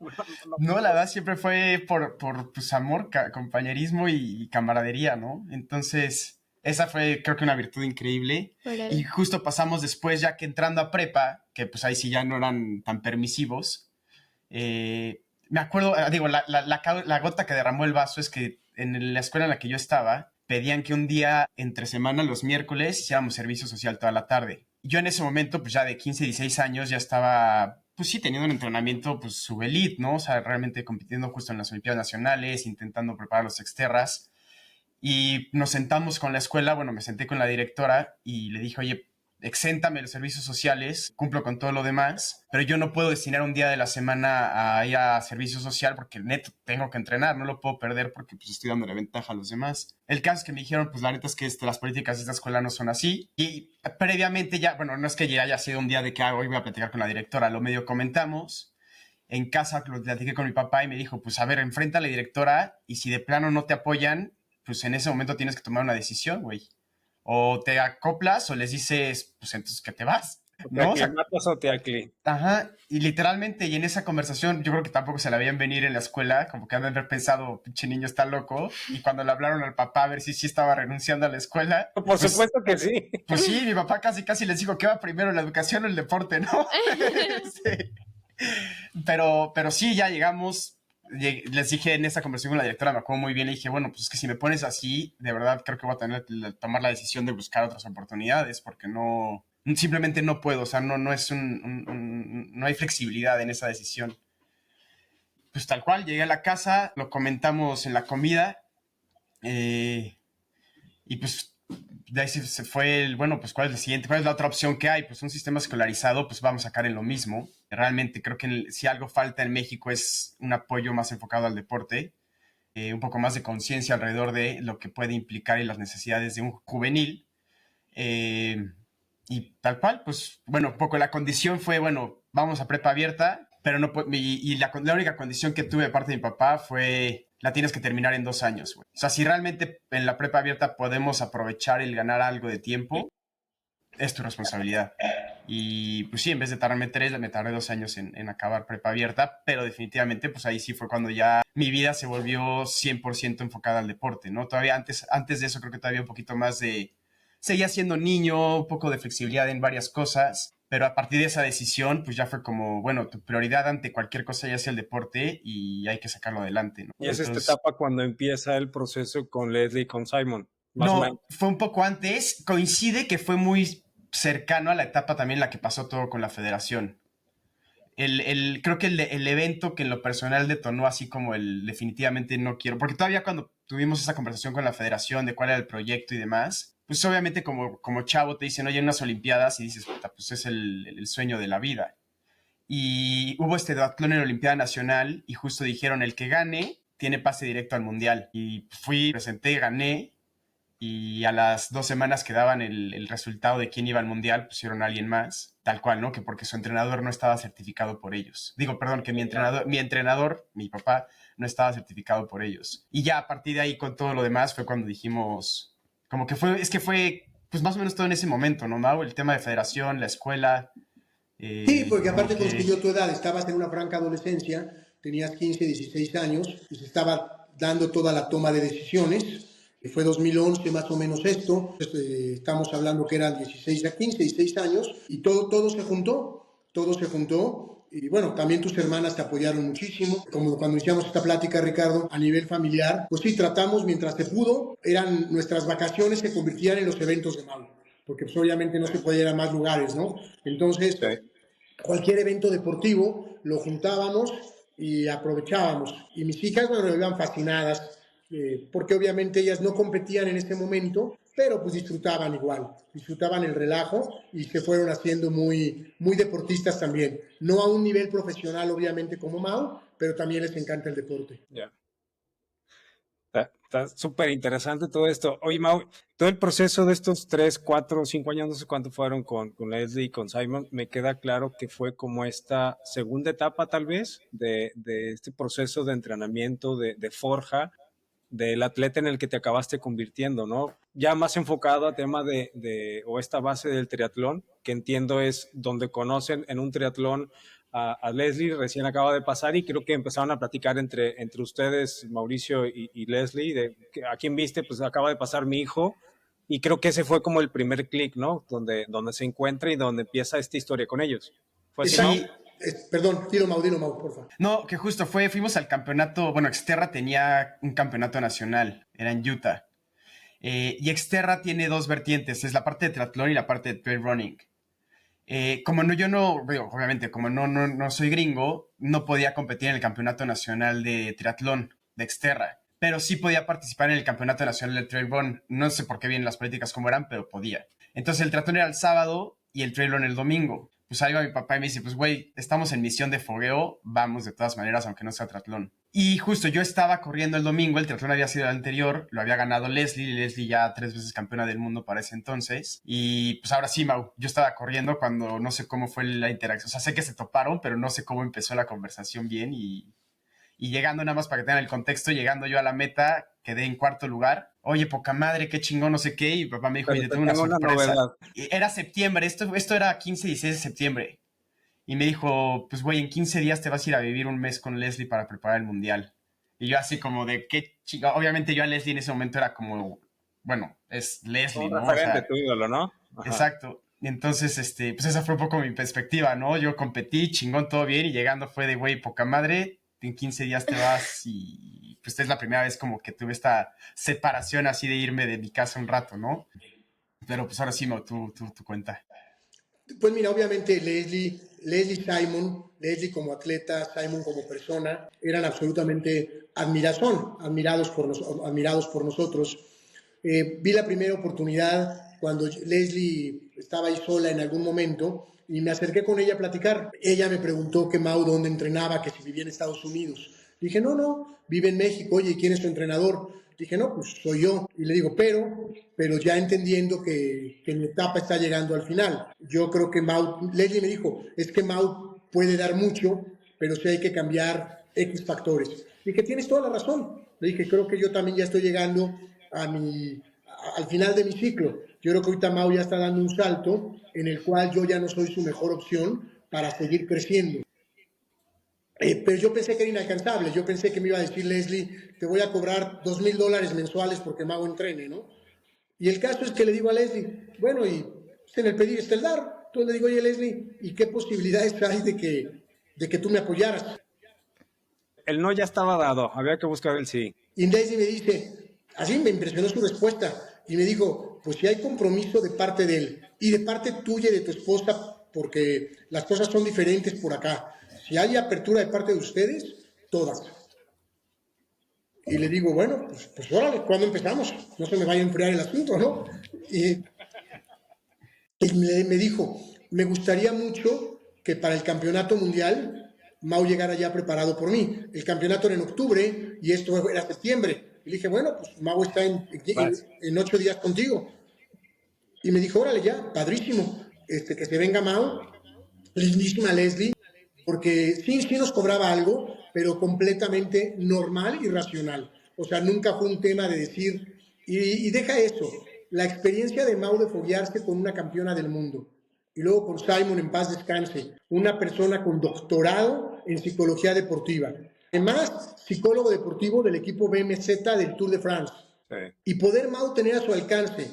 No, la verdad siempre fue por pues, amor, compañerismo y camaradería, ¿no? Entonces, esa fue creo que una virtud increíble. Órale. Y justo pasamos después, ya que entrando a prepa, que pues ahí sí ya no eran tan permisivos, me acuerdo, digo, la gota que derramó el vaso es que en la escuela en la que yo estaba, pedían que un día entre semana, los miércoles, hiciéramos servicio social toda la tarde. Yo en ese momento, pues ya de 15, 16 años, ya estaba, pues sí, teniendo un entrenamiento, pues subelit, ¿no? O sea, realmente compitiendo justo en las Olimpiadas Nacionales, intentando preparar los exterras. Y nos sentamos con la escuela, bueno, me senté con la directora y le dije, oye, exéntame los servicios sociales, cumplo con todo lo demás, pero yo no puedo destinar un día de la semana a ir a servicio social porque neto tengo que entrenar, no lo puedo perder porque pues estoy dando la ventaja a los demás. El caso es que me dijeron, pues la neta es que las políticas de esta escuela no son así. Y previamente ya, bueno, no es que ya haya sido un día de que hoy voy a platicar con la directora, lo medio comentamos. En casa lo platiqué con mi papá y me dijo, pues a ver, enfrenta a la directora y si de plano no te apoyan, pues en ese momento tienes que tomar una decisión, güey. O te acoplas o les dices, pues entonces que te vas, Te ¿no? O sea, aclimatas o te acli. ajá, y literalmente, y en esa conversación, yo creo que tampoco se la veían venir en la escuela, como que han de haber pensado, pinche niño está loco, y cuando le hablaron al papá a ver si sí estaba renunciando a la escuela, Por pues, supuesto que sí. pues sí, mi papá casi les dijo, ¿qué va primero, la educación o el deporte, no? Sí. Pero sí, ya llegamos, les dije en esta conversación con la directora, me acuerdo muy bien, le dije, bueno, pues es que si me pones así, de verdad creo que voy a tener que tomar la decisión de buscar otras oportunidades, porque no, simplemente no puedo, o sea, no es no hay flexibilidad en esa decisión. Pues tal cual, llegué a la casa, lo comentamos en la comida, y pues de ahí se fue bueno, pues ¿cuál es la siguiente? ¿Cuál es la otra opción que hay? Pues un sistema escolarizado, pues vamos a sacar en lo mismo. Realmente creo que si algo falta en México es un apoyo más enfocado al deporte, un poco más de conciencia alrededor de lo que puede implicar y las necesidades de un juvenil. Y tal cual, pues bueno, un poco la condición fue, bueno, vamos a prepa abierta, pero no, y la única condición que tuve de parte de mi papá fue, la tienes que terminar en 2 años, güey. O sea, si realmente en la prepa abierta podemos aprovechar el ganar algo de tiempo, es tu responsabilidad. Y pues sí, en vez de tardarme 3, me tardé 2 años en acabar prepa abierta, pero definitivamente pues ahí sí fue cuando ya mi vida se volvió 100% enfocada al deporte, ¿no? Todavía antes de eso creo que todavía un poquito más seguía siendo niño, un poco de flexibilidad en varias cosas, pero a partir de esa decisión pues ya fue como, bueno, tu prioridad ante cualquier cosa ya sea el deporte y hay que sacarlo adelante, ¿no? Y es esta etapa cuando empieza el proceso con Leslie y con Simon. Más o menos. No, fue un poco antes, coincide que fue muy cercano a la etapa también en la que pasó todo con la federación. Creo que el evento que en lo personal detonó así como el definitivamente no quiero, porque todavía cuando tuvimos esa conversación con la federación de cuál era el proyecto y demás, pues obviamente como chavo te dicen, oye, en unas olimpiadas y dices, puta, pues es el sueño de la vida. Y hubo este duatlón en la Olimpiada Nacional y justo dijeron, el que gane tiene pase directo al Mundial. Y fui, presenté, gané y a las 2 semanas que daban el resultado de quién iba al Mundial, pusieron a alguien más, tal cual, ¿no? Que porque su entrenador no estaba certificado por ellos. Digo, perdón, que mi entrenador, mi papá, no estaba certificado por ellos. Y ya a partir de ahí con todo lo demás fue cuando dijimos, como que fue, pues más o menos todo en ese momento, ¿no, Mau? El tema de federación, la escuela. Sí, porque aparte consiguió tu edad, estabas en una franca adolescencia, tenías 15, 16 años, y se estaba dando toda la toma de decisiones. Fue 2011 más o menos esto, estamos hablando que eran 16 a 15, 16 años, y todo se juntó, y bueno, también tus hermanas te apoyaron muchísimo, como cuando iniciamos esta plática, Ricardo, a nivel familiar, pues sí, tratamos mientras se pudo, eran nuestras vacaciones se convertían en los eventos de Mau, porque pues, obviamente no se podía ir a más lugares, ¿no? Entonces, cualquier evento deportivo lo juntábamos y aprovechábamos, y mis hijas, bueno, iban fascinadas, porque obviamente ellas no competían en ese momento, pero pues disfrutaban igual, disfrutaban el relajo y se fueron haciendo muy, muy deportistas también. No a un nivel profesional, obviamente, como Mau, pero también les encanta el deporte. Ya. Está súper interesante todo esto. Oye, Mau, todo el proceso de estos 3, 4, 5 años, no sé cuánto fueron con Leslie y con Simon, me queda claro que fue como esta segunda etapa tal vez de este proceso de entrenamiento, de forja del atleta en el que te acabaste convirtiendo, ¿no? Ya más enfocado a tema o esta base del triatlón, que entiendo es donde conocen en un triatlón a Leslie, recién acaba de pasar, y creo que empezaron a platicar entre ustedes, Mauricio y Leslie, de que a quién viste, pues acaba de pasar mi hijo, y creo que ese fue como el primer clic, ¿no? Donde se encuentra y donde empieza esta historia con ellos. ¿Fue así, Mau? Perdón, dilo Mau, por favor. No, que justo fuimos al campeonato, bueno, Xterra tenía un campeonato nacional, era en Utah. Y Xterra tiene dos vertientes, es la parte de triatlón y la parte de trail running. Obviamente, como no soy gringo, no podía competir en el campeonato nacional de triatlón de Xterra, pero sí podía participar en el campeonato nacional de trail run. No sé por qué bien las políticas como eran, pero podía. Entonces el triatlón era el sábado y el trail run el domingo. Pues ahí va mi papá y me dice, pues güey, estamos en misión de fogueo, vamos de todas maneras, aunque no sea triatlón. Y justo yo estaba corriendo el domingo, el triatlón había sido el anterior, lo había ganado Leslie ya 3 veces campeona del mundo para ese entonces. Y pues ahora sí, Mau, yo estaba corriendo cuando no sé cómo fue la interacción. O sea, sé que se toparon, pero no sé cómo empezó la conversación bien. Y llegando, nada más para que tengan el contexto, llegando yo a la meta, quedé en cuarto lugar. Oye, poca madre, qué chingón, no sé qué. Y mi papá me dijo, oye, tengo una sorpresa. Y era septiembre, esto era 15, 16 de septiembre. Y me dijo, pues güey, en 15 días te vas a ir a vivir un mes con Leslie para preparar el mundial. Y yo así como de qué chica. Obviamente yo a Leslie en ese momento era como, bueno, es Leslie, ¿no? Referente, tu ídolo, ¿no? Ajá. Exacto. Y entonces, pues esa fue un poco mi perspectiva, ¿no? Yo competí, chingón, todo bien, y llegando fue de, güey, poca madre, en 15 días te vas, y pues es la primera vez como que tuve esta separación así de irme de mi casa un rato, ¿no? Pero pues ahora sí, Mau, tú cuenta. Pues mira, obviamente Leslie como atleta, Simon como persona, eran absolutamente admirados por nosotros. Vi la primera oportunidad cuando Leslie estaba ahí sola en algún momento y me acerqué con ella a platicar. Ella me preguntó que Mau dónde entrenaba, que si vivía en Estados Unidos. Dije, no, vive en México. Oye, ¿quién es tu entrenador? Dije, no, pues soy yo. Y le digo, pero ya entendiendo que mi etapa está llegando al final. Yo creo que Leslie me dijo, es que Mau puede dar mucho, pero sí hay que cambiar X factores. Dije, tienes toda la razón. Le dije, creo que yo también ya estoy llegando al final de mi ciclo. Yo creo que ahorita Mau ya está dando un salto en el cual yo ya no soy su mejor opción para seguir creciendo. Pero yo pensé que era inalcanzable. Yo pensé que me iba a decir Leslie, te voy a cobrar $2,000 mensuales porque Mau entrene, ¿no? Y el caso es que le digo a Leslie, bueno, y en el pedir está el dar. Entonces le digo, oye Leslie, ¿y qué posibilidades hay de que tú me apoyaras? El no ya estaba dado, había que buscar el sí. Y Leslie me dice, así me impresionó su respuesta, y me dijo, pues si hay compromiso de parte de él y de parte tuya y de tu esposa, porque las cosas son diferentes por acá. Si hay apertura de parte de ustedes, todas. Y le digo, bueno, pues órale, ¿cuándo empezamos? No se me vaya a enfriar el asunto, ¿no? Y me dijo, me gustaría mucho que para el campeonato mundial Mau llegara ya preparado por mí. El campeonato era en octubre y esto era septiembre. Y le dije, bueno, pues Mau está en 8 días contigo. Y me dijo, órale ya, padrísimo, que se venga Mau, lindísima Leslie, porque sí nos cobraba algo, pero completamente normal y racional. O sea, nunca fue un tema de decir, y deja eso, la experiencia de Mau de foguearse con una campeona del mundo, y luego con Simon, en paz descanse, una persona con doctorado en psicología deportiva, además psicólogo deportivo del equipo BMZ del Tour de France, sí. Y poder Mau tener a su alcance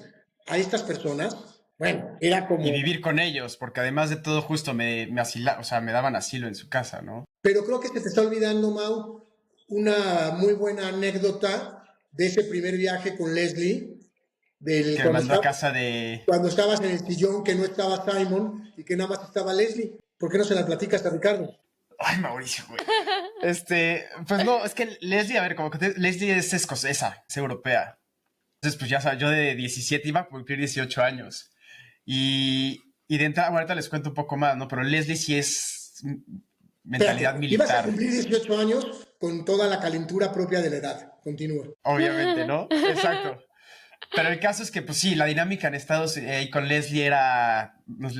a estas personas, bueno, era como... Y vivir con ellos, porque además de todo justo me daban asilo en su casa, ¿no? Pero creo que se te está olvidando, Mau, una muy buena anécdota de ese primer viaje con Leslie. Que me mandó a casa de... Cuando estabas en el sillón, que no estaba Simon y que nada más estaba Leslie. ¿Por qué no se la platicas a Ricardo? Ay, Mauricio, güey. Pues no, es que Leslie, a ver, Leslie es escocesa, es europea. Entonces, pues ya sabes, yo de 17 iba a cumplir 18 años. Y de entrada, bueno, ahorita les cuento un poco más, ¿no? Pero Leslie sí es mentalidad Espérate, ibas a militar, cumplir 18 años con toda la calentura propia de la edad. Continúa. obviamente, ¿no? Exacto. Pero el caso es que, pues sí, la dinámica en Estados Unidos con Leslie era... Nos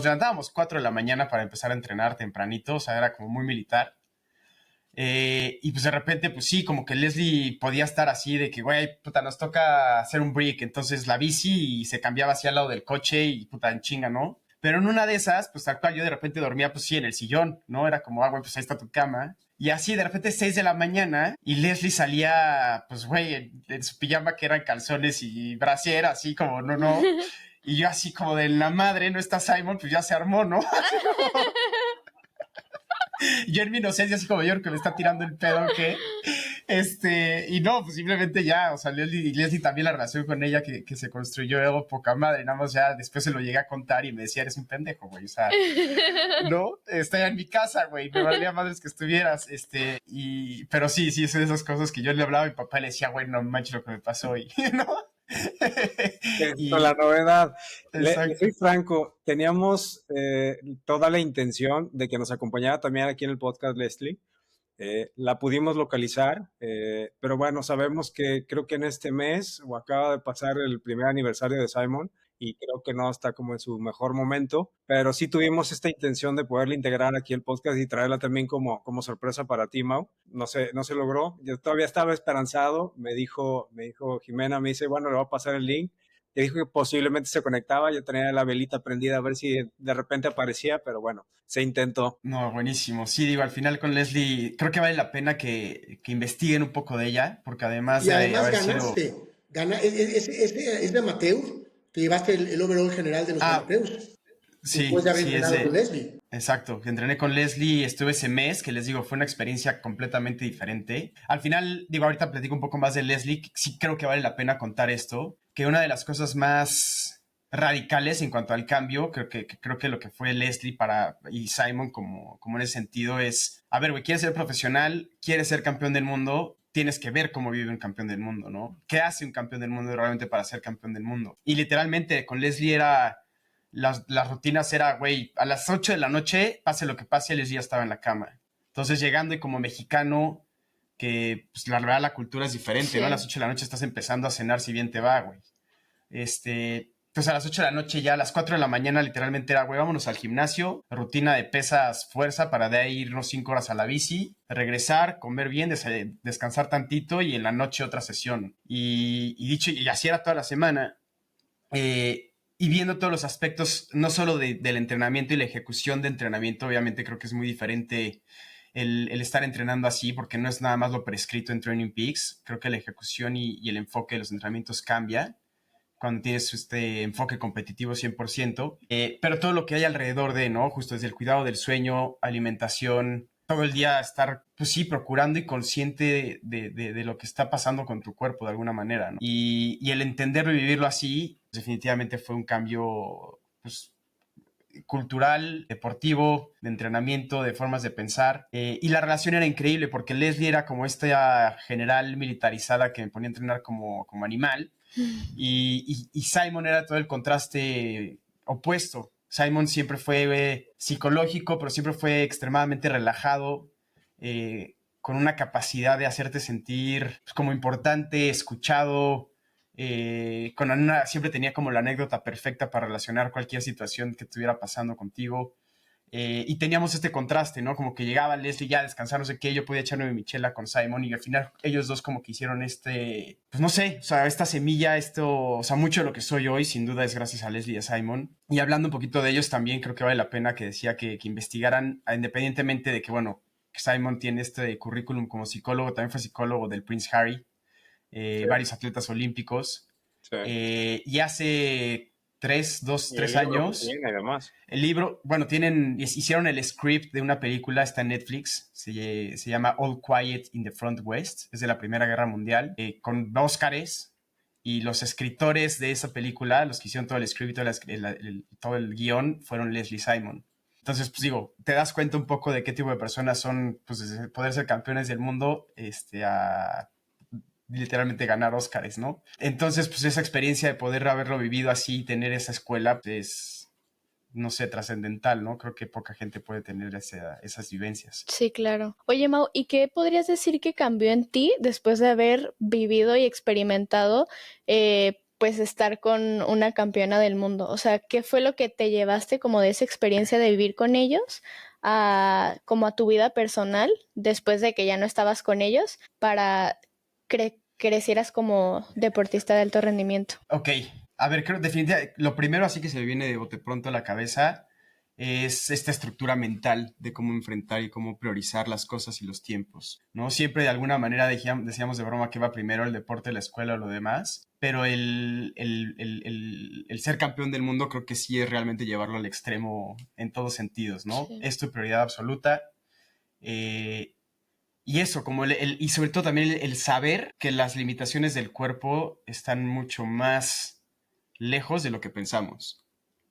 levantábamos 4 de la mañana para empezar a entrenar tempranito, o sea, era como muy militar. Y pues de repente, pues sí, como que Leslie podía estar así de que, güey, puta, nos toca hacer un break. Entonces la bici y se cambiaba así al lado del coche y puta, en chinga, ¿no? Pero en una de esas, pues tal cual yo de repente dormía, pues sí, en el sillón, ¿no? Era como, güey, pues ahí está tu cama. Y así de repente 6 de la mañana y Leslie salía, pues güey, en su pijama que eran calzones y brasier, así como, no. Y yo así como de la madre, no está Simon, pues ya se armó, ¿no? Así como... Yo en mi inocencia, así como yo que me está tirando el pedo, ¿qué? Y no, pues simplemente ya, o sea, Leslie también la relación con ella que se construyó poca madre, nada más ya después se lo llegué a contar y me decía, eres un pendejo, güey, o sea, no, estoy en mi casa, güey, me valía madres que estuvieras, pero sí, es de esas cosas que yo le hablaba a mi papá y le decía, güey, no manches lo que me pasó y, ¿no? Esto, la novedad. Le Exacto. soy franco, teníamos toda la intención de que nos acompañara también aquí en el podcast Leslie. La pudimos localizar, pero bueno, sabemos que creo que en este mes o acaba de pasar el primer aniversario de Simon y creo que no está como en su mejor momento, pero sí tuvimos esta intención de poderla integrar aquí al podcast y traerla también como sorpresa para ti, Mau. No se logró. Yo todavía estaba esperanzado. Me dijo Jimena, me dice, bueno, le voy a pasar el link. Le dijo que posiblemente se conectaba, yo tenía la velita prendida a ver si de repente aparecía, pero bueno, se intentó. No, buenísimo. Sí, digo, al final con Leslie, creo que vale la pena que investiguen un poco de ella, porque además Y de además haber sido... ganaste. Es de amateur. Te llevaste el overall general de los Ah, amateurs. Después sí, de haber sí, entrenado con Leslie. exacto. Entrené con Leslie, estuve ese mes, que les digo, fue una experiencia completamente diferente. Al final, digo, ahorita platico un poco más de Leslie, que sí creo que vale la pena contar esto, que una de las cosas más radicales en cuanto al cambio, creo que lo que fue Leslie y Simon como en ese sentido es, a ver, güey, quieres ser profesional, quieres ser campeón del mundo, tienes que ver cómo vive un campeón del mundo, ¿no? ¿Qué hace un campeón del mundo realmente para ser campeón del mundo? Y literalmente con Leslie era las rutinas era, güey, a las 8 de la noche, pase lo que pase, Leslie ya estaba en la cama. Entonces, llegando y como mexicano, que pues, la verdad la cultura es diferente, sí, ¿no? A las 8 de la noche estás empezando a cenar si bien te va, güey. Pues a las 8 de la noche ya, a las 4 de la mañana literalmente era, güey, vámonos al gimnasio, rutina de pesas, fuerza, para de ahí irnos 5 horas a la bici, regresar, comer bien, descansar tantito y en la noche otra sesión. Y así era toda la semana. Y viendo todos los aspectos, no solo del entrenamiento y la ejecución de entrenamiento, obviamente creo que es muy diferente el estar entrenando así, porque no es nada más lo prescrito en Training Peaks. Creo que la ejecución y el enfoque de los entrenamientos cambia cuando tienes este enfoque competitivo 100%, pero todo lo que hay alrededor de, ¿no? Justo desde el cuidado del sueño, alimentación, todo el día estar, pues sí, procurando y consciente de lo que está pasando con tu cuerpo de alguna manera, ¿no? Y el entenderlo y vivirlo así, definitivamente fue un cambio, pues, cultural, deportivo, de entrenamiento, de formas de pensar. Y la relación era increíble porque Leslie era como esta general militarizada que me ponía a entrenar como animal. Y Simon era todo el contraste opuesto. Simon siempre fue psicológico, pero siempre fue extremadamente relajado, con una capacidad de hacerte sentir pues, como importante, escuchado. Siempre tenía como la anécdota perfecta para relacionar cualquier situación que estuviera pasando contigo. Y teníamos este contraste, ¿no? Como que llegaba Leslie ya a descansar, no sé qué, yo podía echarme mi michela con Simon y al final ellos dos como que hicieron pues no sé, o sea, esta semilla, o sea, mucho de lo que soy hoy sin duda es gracias a Leslie y a Simon. Y hablando un poquito de ellos también creo que vale la pena que decía que investigaran, independientemente de que, bueno, que Simon tiene este currículum como psicólogo, también fue psicólogo del Prince Harry, Sí. varios atletas olímpicos. Sí. Y hace 3 años. Tiene, además. El libro, bueno, hicieron el script de una película, está en Netflix, se llama All Quiet in the Front West, es de la Primera Guerra Mundial, con Óscares, y los escritores de esa película, los que hicieron todo el script y todo el guión, fueron Leslie Simon. Entonces, pues digo, te das cuenta un poco de qué tipo de personas son, pues desde poder ser campeones del mundo, a literalmente ganar Óscares, ¿no? Entonces, pues esa experiencia de poder haberlo vivido así y tener esa escuela, pues, es, no sé, trascendental, ¿no? Creo que poca gente puede tener esas vivencias. Sí, claro. Oye, Mau, ¿y qué podrías decir que cambió en ti después de haber vivido y experimentado, pues, estar con una campeona del mundo? O sea, ¿qué fue lo que te llevaste como de esa experiencia de vivir con ellos como a tu vida personal después de que ya no estabas con ellos para crecieras como deportista de alto rendimiento? Ok, a ver, creo definitivamente, lo primero así que se me viene de bote pronto a la cabeza es esta estructura mental de cómo enfrentar y cómo priorizar las cosas y los tiempos, ¿no? Siempre de alguna manera decíamos de broma que iba primero el deporte, la escuela o lo demás, pero el ser campeón del mundo creo que sí es realmente llevarlo al extremo en todos sentidos, ¿no? Sí. Es tu prioridad absoluta. Y eso, como y sobre todo también el saber que las limitaciones del cuerpo están mucho más lejos de lo que pensamos,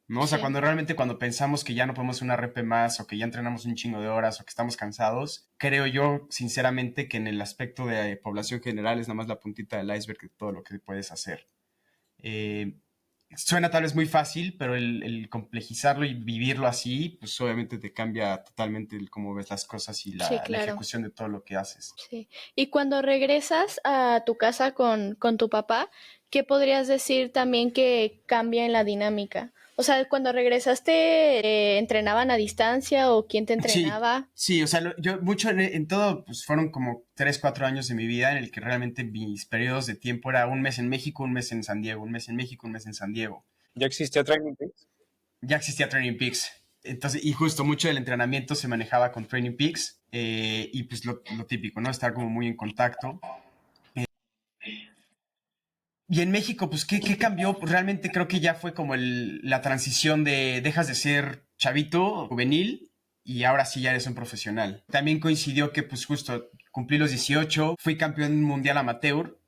¿no? O sea, Sí. cuando pensamos que ya no podemos una rep más o que ya entrenamos un chingo de horas o que estamos cansados, creo yo sinceramente que en el aspecto de población general es nada más la puntita del iceberg de todo lo que puedes hacer. Suena tal vez muy fácil, pero el complejizarlo y vivirlo así, pues obviamente te cambia totalmente el cómo ves las cosas y Sí, la claro. ejecución de todo lo que haces. Sí. Y cuando regresas a tu casa con tu papá, ¿qué podrías decir también que cambia en la dinámica? O sea, cuando regresaste, ¿entrenaban a distancia o quién te Sí, entrenaba? sí, o sea, yo mucho en todo, pues fueron como 3, 4 años de mi vida en el que realmente mis periodos de tiempo era un mes en México, un mes en San Diego, un mes en México, un mes en San Diego. ¿Ya existía Training Peaks? Ya existía Training Peaks. Entonces, y justo mucho del entrenamiento se manejaba con Training Peaks y pues lo típico, ¿no? Estar como muy en contacto. Y en México, pues, ¿qué cambió? Pues realmente creo que ya fue como la transición de dejas de ser chavito, juvenil, y ahora sí ya eres un profesional. También coincidió que, pues, justo cumplí los 18, fui campeón mundial amateur,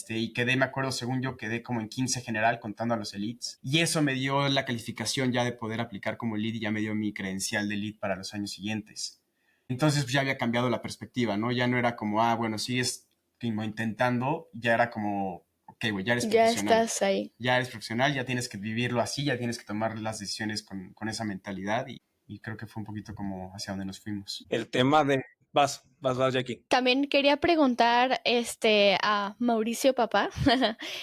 y quedé, me acuerdo, según yo, quedé como en 15 general contando a los elites. Y eso me dio la calificación ya de poder aplicar como elite y ya me dio mi credencial de elite para los años siguientes. Entonces, pues, ya había cambiado la perspectiva, ¿no? Ya no era como, bueno, sigues como intentando, ya era como, ok, güey, ya eres Ya profesional. estás ahí. Ya eres profesional, ya tienes que vivirlo así, ya tienes que tomar las decisiones con esa mentalidad y creo que fue un poquito como hacia donde nos fuimos. El tema de... Vas, Jackie. También quería preguntar a Mauricio Papá,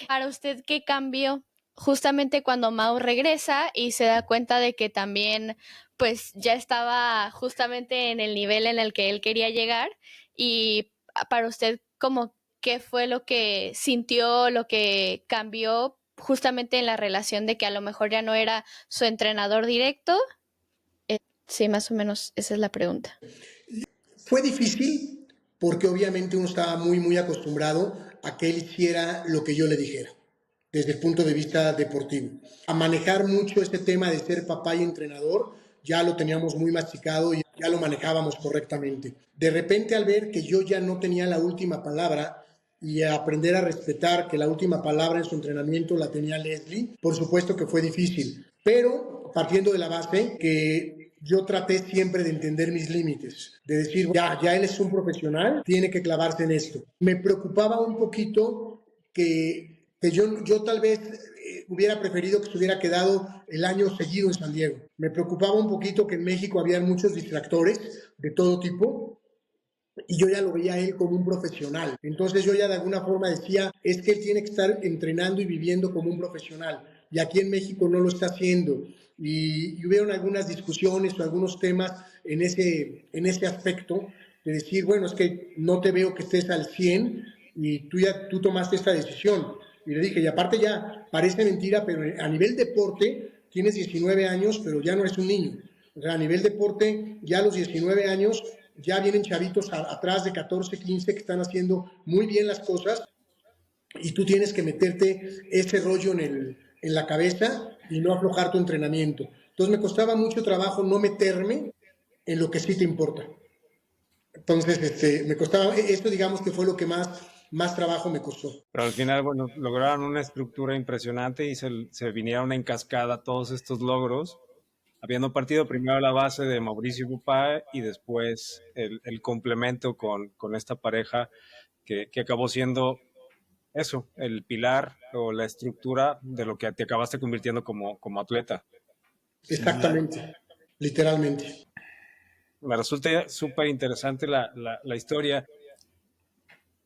para usted, ¿qué cambió justamente cuando Mau regresa y se da cuenta de que también pues ya estaba justamente en el nivel en el que él quería llegar? Y para usted, como, ¿qué fue lo que sintió, lo que cambió justamente en la relación de que a lo mejor ya no era su entrenador directo? Sí, más o menos esa es la pregunta. Fue difícil porque obviamente uno estaba muy, muy acostumbrado a que él hiciera lo que yo le dijera, desde el punto de vista deportivo. A manejar mucho este tema de ser papá y entrenador, ya lo teníamos muy masticado y ya lo manejábamos correctamente. De repente, al ver que yo ya no tenía la última palabra y a aprender a respetar que la última palabra en su entrenamiento la tenía Leslie, por supuesto que fue difícil, pero partiendo de la base que yo traté siempre de entender mis límites, de decir, ya él es un profesional, tiene que clavarse en esto. Me preocupaba un poquito que yo tal vez hubiera preferido que se hubiera quedado el año seguido en San Diego. Me preocupaba un poquito que en México había muchos distractores de todo tipo y yo ya lo veía a él como un profesional. Entonces yo ya de alguna forma decía, es que él tiene que estar entrenando y viviendo como un profesional. Y aquí en México no lo está haciendo. Y hubieron algunas discusiones o algunos temas en ese aspecto de decir, bueno, es que no te veo que estés al 100 y tú tomaste esta decisión. Y le dije, y aparte ya parece mentira, pero a nivel deporte tienes 19 años, pero ya no eres un niño. O sea, a nivel deporte, ya a los 19 años ya vienen chavitos atrás de 14, 15 que están haciendo muy bien las cosas y tú tienes que meterte ese rollo en la cabeza y no aflojar tu entrenamiento. Entonces me costaba mucho trabajo no meterme en lo que sí te importa. Entonces me costaba, esto digamos que fue lo que más trabajo me costó. Pero al final, bueno, lograron una estructura impresionante y se vinieron en cascada todos estos logros. habiendo partido primero la base de Mauricio Bupá y después el complemento con esta pareja que acabó siendo eso, el pilar o la estructura de lo que te acabaste convirtiendo como atleta. Exactamente, literalmente. Me resulta súper interesante la historia.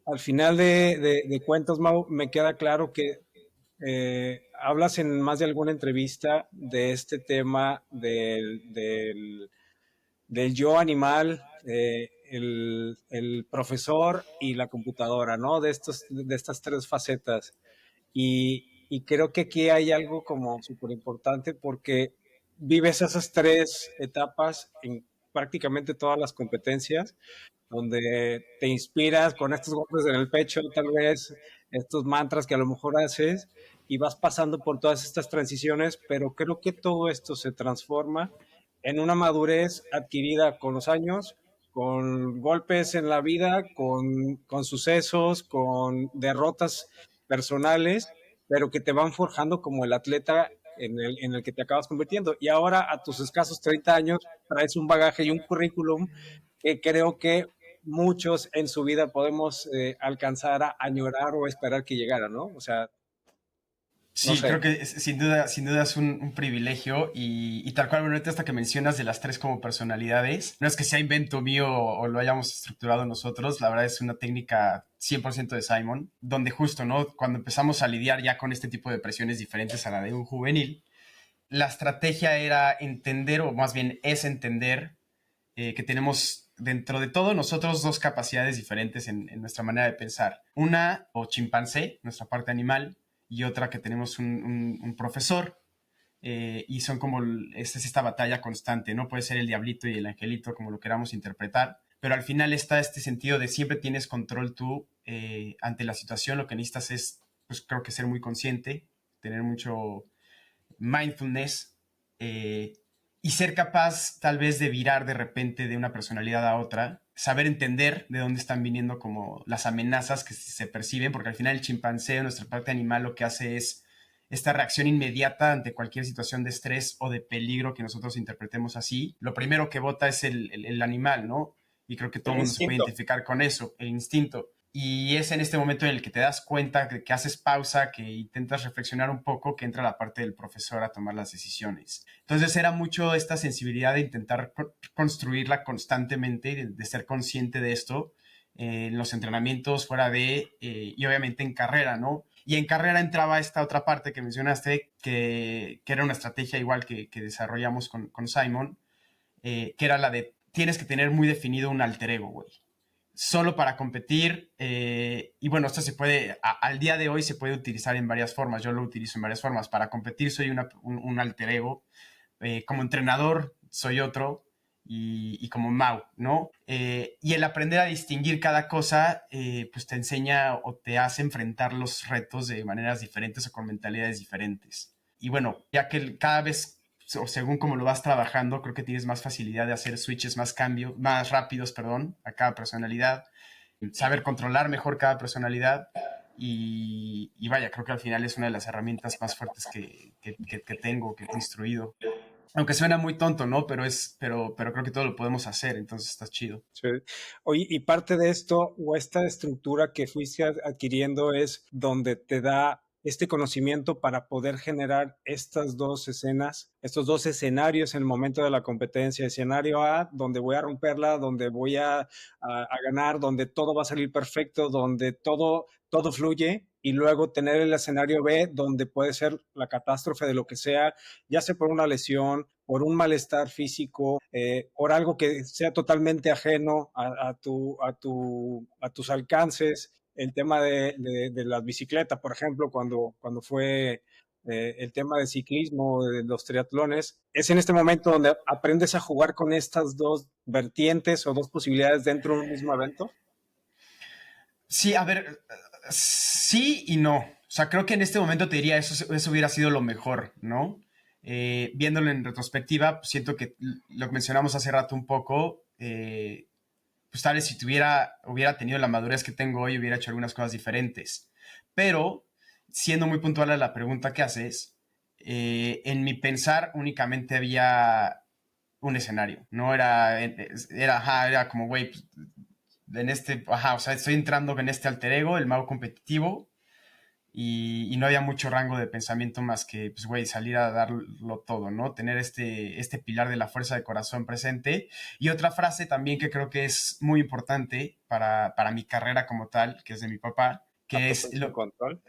Al final de cuentas, Mau, me queda claro que hablas en más de alguna entrevista de este tema del yo animal, el profesor y la computadora, ¿no? De estas tres facetas. Y creo que aquí hay algo como súper importante porque vives esas tres etapas en prácticamente todas las competencias, donde te inspiras con estos golpes en el pecho, tal vez estos mantras que a lo mejor haces y vas pasando por todas estas transiciones, pero creo que todo esto se transforma en una madurez adquirida con los años, con golpes en la vida, con sucesos, con derrotas personales, pero que te van forjando como el atleta en el que te acabas convirtiendo. Y ahora, a tus escasos 30 años, traes un bagaje y un currículum que creo que muchos en su vida podemos alcanzar a añorar o esperar que llegara, ¿no? O sea, no Sí, sé. creo que sin duda es un privilegio y tal cual, bueno, ahorita hasta que mencionas de las tres como personalidades, no es que sea invento mío o lo hayamos estructurado nosotros, la verdad es una técnica 100% de Simon, donde justo, ¿no? Cuando empezamos a lidiar ya con este tipo de presiones diferentes a la de un juvenil, la estrategia era entender, o más bien es entender que tenemos dentro de todo nosotros dos capacidades diferentes en nuestra manera de pensar. Una, o chimpancé, nuestra parte animal, y otra que tenemos un profesor, y son como, es esta batalla constante, ¿no? Puede ser el diablito y el angelito, como lo queramos interpretar, pero al final está este sentido de siempre tienes control tú ante la situación, lo que necesitas es, pues creo que ser muy consciente, tener mucho mindfulness, y ser capaz tal vez de virar de repente de una personalidad a otra, saber entender de dónde están viniendo como las amenazas que se perciben, porque al final el chimpancé, nuestra parte animal, lo que hace es esta reacción inmediata ante cualquier situación de estrés o de peligro que nosotros interpretemos así. Lo primero que vota es el animal, ¿no? Y creo que todo El el mundo se puede instinto. identificar con eso, el instinto. Y es en este momento en el que te das cuenta que haces pausa, que intentas reflexionar un poco, que entra la parte del profesor a tomar las decisiones. Entonces era mucho esta sensibilidad de intentar construirla constantemente, de ser consciente de esto en los entrenamientos, fuera de, y obviamente en carrera, ¿no? Y en carrera entraba esta otra parte que mencionaste, que era una estrategia igual que desarrollamos con Simon, que era la de tienes que tener muy definido un alter ego, güey, solo para competir. Y bueno, esto se puede, al día de hoy se puede utilizar en varias formas. Yo lo utilizo en varias formas. Para competir soy un alter ego. Como entrenador soy otro. Y como Mau, ¿no? Y el aprender a distinguir cada cosa, pues te enseña o te hace enfrentar los retos de maneras diferentes o con mentalidades diferentes. Y bueno, ya que cada vez, o según como lo vas trabajando, creo que tienes más facilidad de hacer switches más cambios, más rápidos, perdón, a cada personalidad, saber controlar mejor cada personalidad y vaya, creo que al final es una de las herramientas más fuertes que tengo, que he construido. Aunque suena muy tonto, ¿no? Pero creo que todo lo podemos hacer, entonces está chido. Sí. Oye, y parte de esto o esta estructura que fuiste adquiriendo es donde te da este conocimiento para poder generar estas dos escenas, estos dos escenarios en el momento de la competencia. Escenario A, donde voy a romperla, donde voy a ganar, donde todo va a salir perfecto, donde todo fluye. Y luego tener el escenario B, donde puede ser la catástrofe de lo que sea, ya sea por una lesión, por un malestar físico, por algo que sea totalmente ajeno a tus alcances. El tema de la bicicleta, por ejemplo, cuando fue el tema de ciclismo, de los triatlones, es en este momento donde aprendes a jugar con estas dos vertientes o dos posibilidades dentro de un mismo evento. Sí, a ver, sí y no. O sea, creo que en este momento te diría eso hubiera sido lo mejor, ¿no? Viéndolo en retrospectiva, pues siento que lo que mencionamos hace rato un poco, pues tal vez si hubiera tenido la madurez que tengo hoy, hubiera hecho algunas cosas diferentes. Pero, siendo muy puntual a la pregunta que haces, en mi pensar únicamente había un escenario, no era como, güey, pues, o sea, estoy entrando en este alter ego, el Mau competitivo, y no había mucho rango de pensamiento más que, pues, güey, salir a darlo todo, ¿no? Tener este pilar de la fuerza de corazón presente. Y otra frase también que creo que es muy importante para mi carrera como tal, que es de mi papá, A que es potencia control.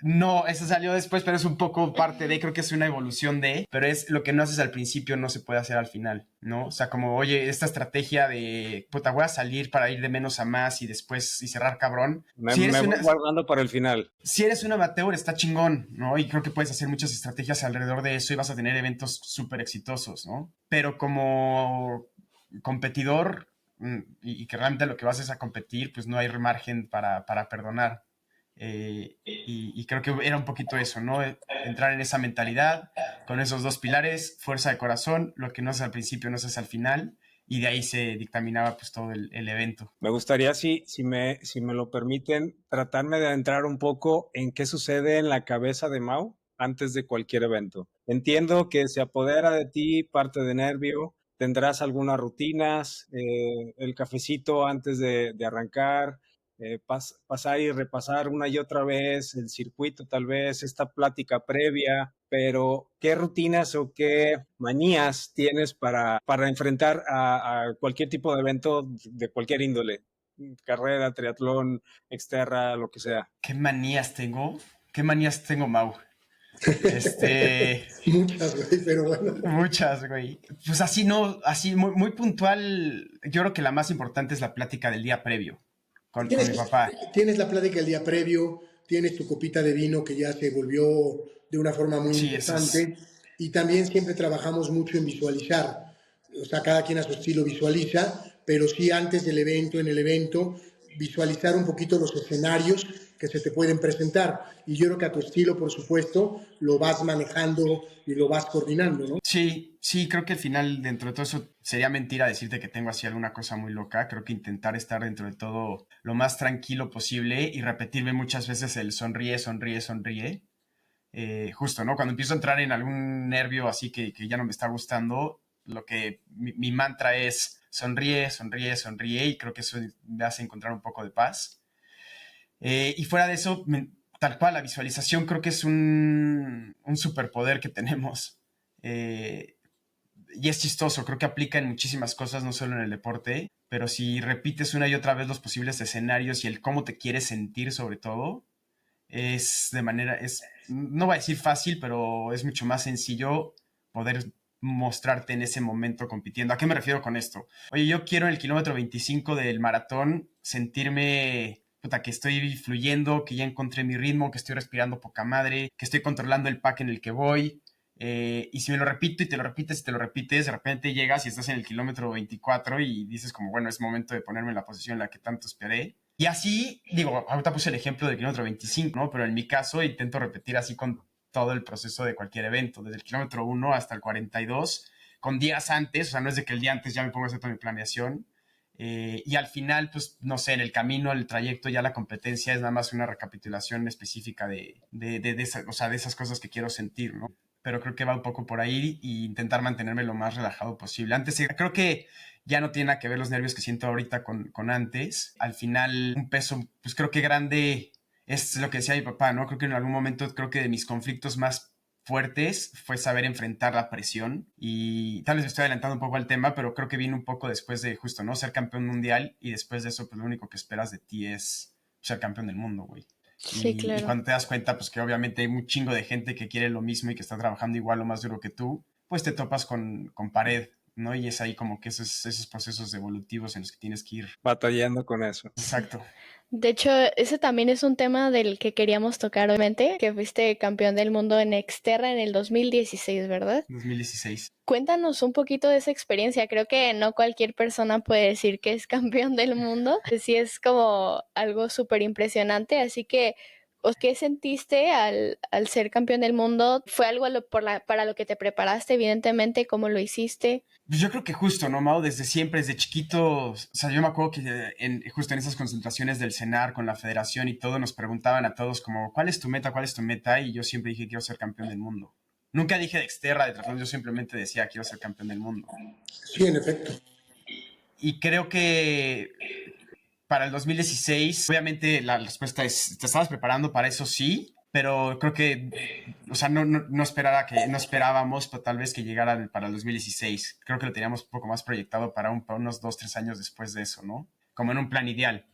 no, eso salió después, pero es un poco parte de, creo que es una evolución de, pero es lo que no haces al principio no se puede hacer al final, ¿no? O sea, como, oye, esta estrategia de, puta, voy a salir para ir de menos a más y después y cerrar cabrón. Me voy guardando para el final. Si eres un amateur, está chingón, ¿no? Y creo que puedes hacer muchas estrategias alrededor de eso y vas a tener eventos súper exitosos, ¿no? Pero como competidor, y que realmente lo que vas es a competir, pues no hay margen para perdonar. Y creo que era un poquito eso, ¿no? Entrar en esa mentalidad, con esos dos pilares, fuerza de corazón, lo que no es al principio no es al final, y de ahí se dictaminaba pues todo el evento. Me gustaría, si me lo permiten, tratarme de entrar un poco en qué sucede en la cabeza de Mau antes de cualquier evento. Entiendo que se apodera de ti parte de nervio, tendrás algunas rutinas, el cafecito antes de arrancar, pasar y repasar una y otra vez el circuito, tal vez esta plática previa, pero ¿qué rutinas o qué manías tienes para enfrentar a cualquier tipo de evento de cualquier índole? Carrera, triatlón, exterra, lo que sea. ¿Qué manías tengo? ¿Qué manías tengo, Mau? Este... Muchas, güey, pero bueno. Muchas, güey. Pues así no, así muy puntual. Yo creo que la más importante es la plática del día previo con mi papá. Tienes la plática el día previo, tienes tu copita de vino que ya se volvió de una forma muy Sí, eso es. importante y también siempre trabajamos mucho en visualizar. O sea, cada quien a su estilo visualiza, pero sí antes del evento, en el evento, visualizar un poquito los escenarios que se te pueden presentar. Y yo creo que a tu estilo, por supuesto, lo vas manejando y lo vas coordinando, ¿no? Sí, creo que al final, dentro de todo eso, sería mentira decirte que tengo así alguna cosa muy loca. Creo que intentar estar dentro de todo lo más tranquilo posible y repetirme muchas veces el sonríe, sonríe, sonríe. Justo, ¿no? Cuando empiezo a entrar en algún nervio así que ya no me está gustando, mi mantra es sonríe, sonríe, sonríe, y creo que eso me hace encontrar un poco de paz. Y fuera de eso, tal cual, la visualización creo que es un superpoder que tenemos. Y es chistoso, creo que aplica en muchísimas cosas, no solo en el deporte, pero si repites una y otra vez los posibles escenarios y el cómo te quieres sentir sobre todo, no voy a decir fácil, pero es mucho más sencillo poder mostrarte en ese momento compitiendo. ¿A qué me refiero con esto? Oye, yo quiero en el kilómetro 25 del maratón sentirme, puta, que estoy fluyendo, que ya encontré mi ritmo, que estoy respirando poca madre, que estoy controlando el pack en el que voy. Y si me lo repito y te lo repites y te lo repites, de repente llegas y estás en el kilómetro 24 y dices como, bueno, es momento de ponerme en la posición en la que tanto esperé. Y así, digo, ahorita puse el ejemplo del kilómetro 25, ¿no? Pero en mi caso intento repetir así con todo el proceso de cualquier evento, desde el kilómetro 1 hasta el 42, con días antes, o sea, no es de que el día antes ya me ponga a hacer toda mi planeación. Y al final, pues, no sé, en el camino, el trayecto, ya la competencia es nada más una recapitulación específica o sea, de esas cosas que quiero sentir, ¿no? Pero creo que va un poco por ahí y intentar mantenerme lo más relajado posible. Antes, creo que ya no tiene nada que ver los nervios que siento ahorita con antes. Al final, un peso, pues creo que grande es lo que decía mi papá, ¿no? Creo que en algún momento, creo que de mis conflictos más fuertes fue saber enfrentar la presión, y tal vez me estoy adelantando un poco al tema, pero creo que viene un poco después de justo, ¿no? Ser campeón mundial, y después de eso, pues lo único que esperas de ti es ser campeón del mundo, güey. Sí, Y claro. cuando te das cuenta, pues que obviamente hay un chingo de gente que quiere lo mismo y que está trabajando igual o más duro que tú, pues te topas con pared, ¿no? Y es ahí como que esos procesos evolutivos en los que tienes que ir. Batallando con eso. Exacto. De hecho, ese también es un tema del que queríamos tocar, obviamente, que fuiste campeón del mundo en Exterra en el 2016, ¿verdad? 2016. Cuéntanos un poquito de esa experiencia. Creo que no cualquier persona puede decir que es campeón del mundo. Sí, es como algo súper impresionante. Así que, ¿qué sentiste al ser campeón del mundo? ¿Fue algo para lo que te preparaste, evidentemente? ¿Cómo lo hiciste? Pues yo creo que justo, ¿no, Mau? Desde siempre, desde chiquito, o sea, yo me acuerdo que justo en esas concentraciones del CENAR con la federación y todo, nos preguntaban a todos como, ¿cuál es tu meta? ¿Cuál es tu meta? Y yo siempre dije, quiero ser campeón del mundo. Nunca dije de Xterra, de triatlón, yo simplemente decía quiero ser campeón del mundo. Sí, en efecto. Y creo que para el 2016, obviamente la respuesta es, ¿te estabas preparando para eso? Sí, pero creo que, o sea, no esperábamos pero tal vez que llegara para el 2016. Creo que lo teníamos un poco más proyectado para unos 2-3 años después de eso, ¿no? Como en un plan ideal.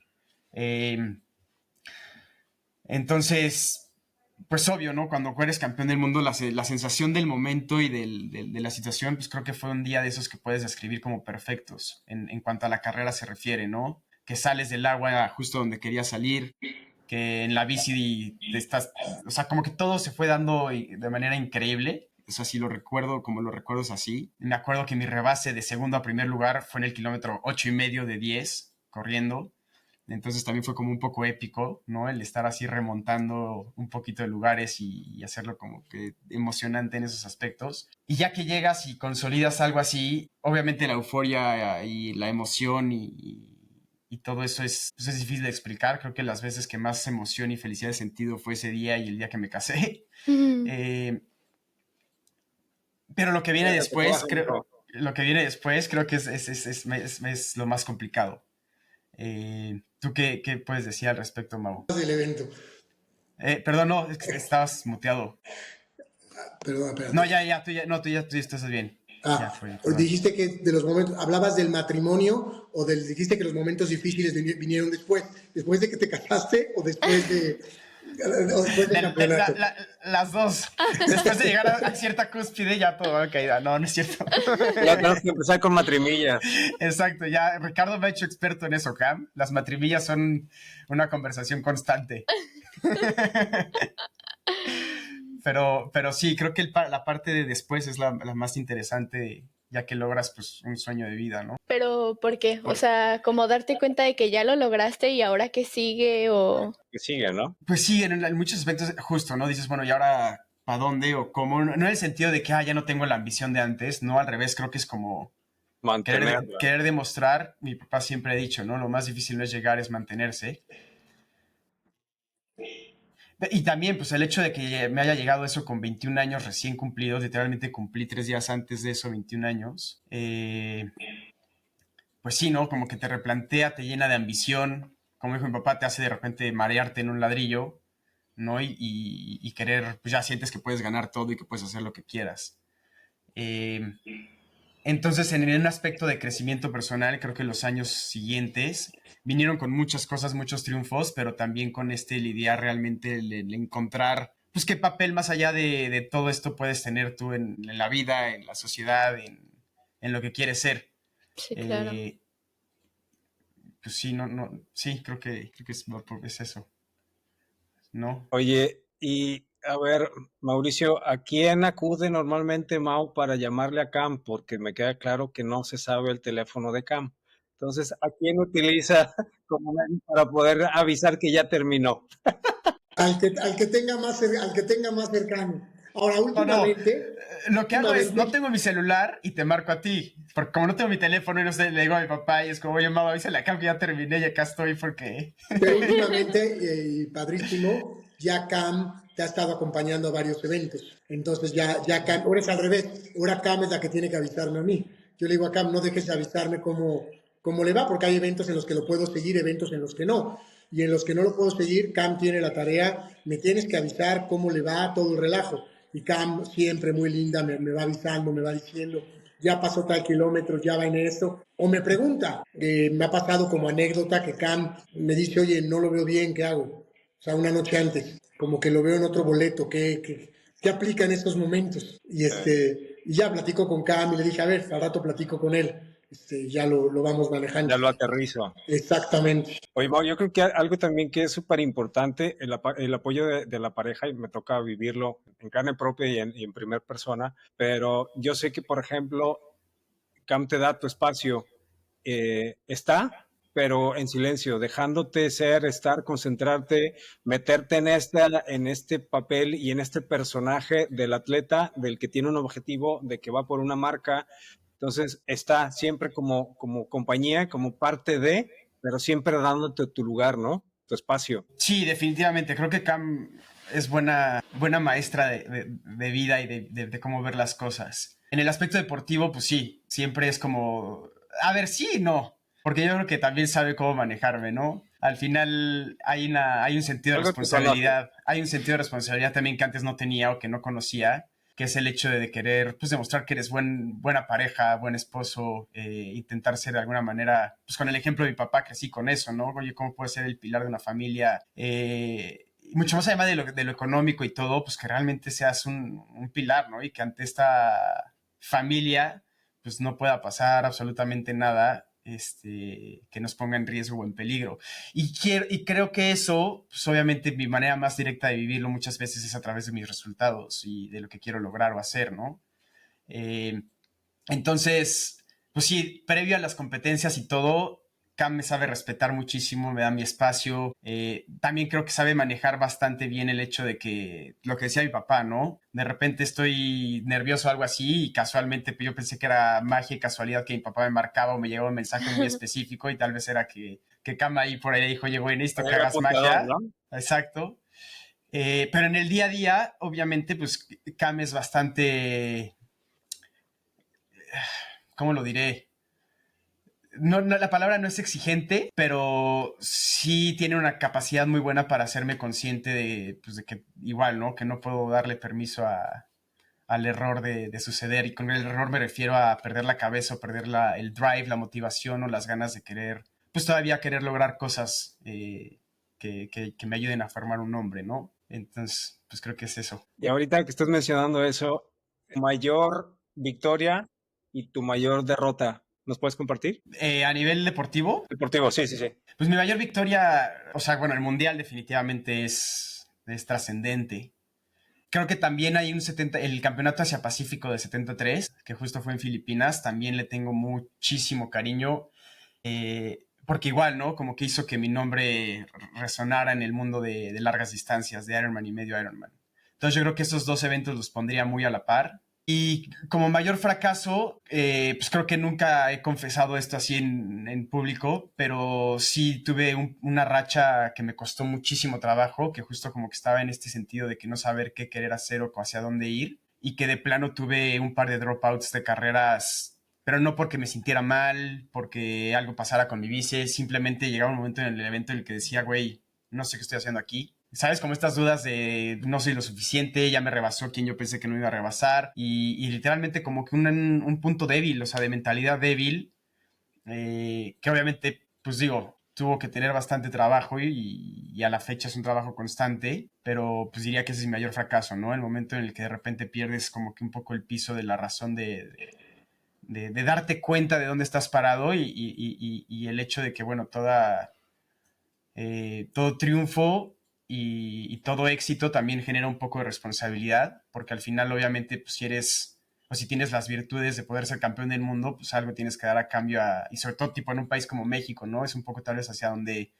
Entonces, pues obvio, ¿no? Cuando eres campeón del mundo, la sensación del momento y de la situación, pues creo que fue un día de esos que puedes describir como perfectos en cuanto a la carrera se refiere, ¿no? Que sales del agua justo donde querías salir, que en la bici estás, o sea, como que todo se fue dando de manera increíble. O sea, si lo recuerdo, como lo recuerdo es así. Me acuerdo que mi rebase de segundo a primer lugar fue en el kilómetro 8,5 de 10, corriendo. Entonces también fue como un poco épico, ¿no? El estar así remontando un poquito de lugares y hacerlo como que emocionante en esos aspectos. Y ya que llegas y consolidas algo así, obviamente la euforia y la emoción y todo eso pues es difícil de explicar. Creo que las veces que más emoción y felicidad he sentido fue ese día y el día que me casé. Pero lo que viene después, creo que es lo más complicado. ¿Tú qué puedes decir al respecto, Mau? Del evento. Perdón, no, es que estabas muteado. Perdón, espérate. Tú ya estás bien. Ya fue, Dijiste que de los momentos, hablabas del matrimonio o dijiste que los momentos difíciles vinieron después de que te casaste o después del campeonato. Las dos. Después de llegar a cierta cúspide ya todo va caída. No es cierto. Ya tenemos que empezar con matrimillas. Exacto, ya Ricardo me ha hecho experto en eso, Cam. Las matrimillas son una conversación constante. Pero sí, creo que la parte de después es la más interesante, ya que logras pues un sueño de vida, ¿no? Pero, ¿por qué? O sea, como darte cuenta de que ya lo lograste y ahora qué sigue o... Que sigue, ¿no? Pues sí, en muchos aspectos justo, ¿no? Dices, bueno, ¿y ahora para dónde o cómo? No en el sentido de que ya no tengo la ambición de antes, no, al revés, creo que es como querer demostrar. Mi papá siempre ha dicho, ¿no? Lo más difícil no es llegar, es mantenerse. Y también, pues el hecho de que me haya llegado eso con 21 años recién cumplidos, literalmente cumplí 3 días antes de eso, 21 años, pues sí, ¿no? Como que te replantea, te llena de ambición, como dijo mi papá, te hace de repente marearte en un ladrillo, ¿no? Y querer, pues ya sientes que puedes ganar todo y que puedes hacer lo que quieras. Entonces, en un aspecto de crecimiento personal, creo que los años siguientes vinieron con muchas cosas, muchos triunfos, pero también con lidiar realmente, el encontrar, pues qué papel más allá de todo esto puedes tener tú en la vida, en la sociedad, en lo que quieres ser. Sí, claro. Pues sí, sí, creo que es eso, ¿no? Oye, y a ver, Mauricio, ¿a quién acude normalmente Mau para llamarle a Cam? Porque me queda claro que no se sabe el teléfono de Cam. Entonces, ¿a quién utiliza como medio para poder avisar que ya terminó? Al que tenga más cercano. Ahora, últimamente... Lo que hago es, no tengo mi celular y te marco a ti. Porque como no tengo mi teléfono y no sé, le digo a mi papá y es como, oye, mamá, avísale a Cam que ya terminé y acá estoy porque... Pero últimamente, padrísimo, ya Cam te ha estado acompañando a varios eventos. Entonces ya Cam, ahora es al revés, ahora Cam es la que tiene que avisarme a mí. Yo le digo a Cam, no dejes de avisarme cómo le va, porque hay eventos en los que lo puedo seguir, eventos en los que no. Y en los que no lo puedo seguir, Cam tiene la tarea, me tienes que avisar cómo le va, todo el relajo. Y Cam siempre muy linda, me va avisando, me va diciendo, ya pasó tal kilómetro, ya va en esto. O me pregunta, me ha pasado como anécdota que Cam me dice, oye, no lo veo bien, ¿qué hago? O sea, una noche antes, como que lo veo en otro boleto, ¿qué aplica en estos momentos? Y ya platico con Cam y le dije, a ver, al rato platico con él. Ya lo vamos manejando. Ya lo aterrizo. Exactamente. Oye, Mau, yo creo que algo también que es súper importante, el apoyo de la pareja, y me toca vivirlo en carne propia y en primera persona, pero yo sé que, por ejemplo, Cam te da tu espacio, pero en silencio, dejándote ser, estar, concentrarte, meterte en este papel y en este personaje del atleta, del que tiene un objetivo, de que va por una marca. Entonces, está siempre como compañía, como parte pero siempre dándote tu lugar, ¿no? Tu espacio. Sí, definitivamente. Creo que Cam es buena maestra de vida y de cómo ver las cosas. En el aspecto deportivo, pues sí, siempre es como, a ver, sí y no, porque yo creo que también sabe cómo manejarme, ¿no? Al final hay un sentido de Algo que conoce. responsabilidad, hay un sentido de responsabilidad también que antes no tenía o que no conocía, que es el hecho de querer, pues, demostrar que eres buena pareja, buen esposo, intentar ser de alguna manera, pues, con el ejemplo de mi papá crecí con eso, ¿no? Oye, ¿cómo puedo ser el pilar de una familia? Y mucho más allá de lo económico y todo, pues que realmente seas un pilar, ¿no? Y que ante esta familia, pues no pueda pasar absolutamente nada que nos ponga en riesgo o en peligro. Y creo que eso, pues obviamente mi manera más directa de vivirlo muchas veces es a través de mis resultados y de lo que quiero lograr o hacer, ¿no? Eh, entonces, pues sí, previo a las competencias y todo, Cam me sabe respetar muchísimo, me da mi espacio. También creo que sabe manejar bastante bien el hecho de que, lo que decía mi papá, ¿no? De repente estoy nervioso o algo así y casualmente pues, yo pensé que era magia y casualidad que mi papá me marcaba o me llegaba un mensaje muy específico y tal vez era que Cam ahí por ahí dijo, oye, güey, necesito que El hagas apuntador, magia. ¿no? Exacto. Pero en el día a día, obviamente, pues Cam es bastante, ¿cómo lo diré? No, la palabra no es exigente, pero sí tiene una capacidad muy buena para hacerme consciente pues, de que igual, ¿no? Que no puedo darle permiso al error de suceder. Y con el error me refiero a perder la cabeza o perder el drive, la motivación o las ganas de querer, pues todavía querer lograr cosas que me ayuden a formar un hombre, ¿no? Entonces, pues creo que es eso. Y ahorita que estás mencionando eso, tu mayor victoria y tu mayor derrota, ¿nos puedes compartir? A nivel deportivo, Deportivo, sí, sí, sí. pues mi mayor victoria, o sea, bueno, el mundial definitivamente es trascendente. Creo que también hay el campeonato Asia Pacífico de 73, que justo fue en Filipinas, también le tengo muchísimo cariño, porque igual, ¿no? Como que hizo que mi nombre resonara en el mundo de largas distancias, de Ironman y medio Ironman. Entonces yo creo que esos dos eventos los pondría muy a la par. Y como mayor fracaso, pues creo que nunca he confesado esto así en público, pero sí tuve una racha que me costó muchísimo trabajo, que justo como que estaba en este sentido de que no saber qué querer hacer o hacia dónde ir, y que de plano tuve un par de dropouts de carreras, pero no porque me sintiera mal, porque algo pasara con mi bici, simplemente llegaba un momento en el evento en el que decía, güey, no sé qué estoy haciendo aquí. ¿Sabes? Como estas dudas de no soy lo suficiente, ya me rebasó quien yo pensé que no iba a rebasar. Y literalmente como que un punto débil, o sea, de mentalidad débil, que obviamente, pues digo, tuvo que tener bastante trabajo y a la fecha es un trabajo constante, pero pues diría que ese es mi mayor fracaso, ¿no? El momento en el que de repente pierdes como que un poco el piso de la razón de darte cuenta de dónde estás parado y el hecho de que, bueno, todo triunfo y todo éxito también genera un poco de responsabilidad, porque al final obviamente pues, si eres o si tienes las virtudes de poder ser campeón del mundo, pues algo tienes que dar a cambio y sobre todo tipo en un país como México, ¿no? Es un poco tal vez hacia donde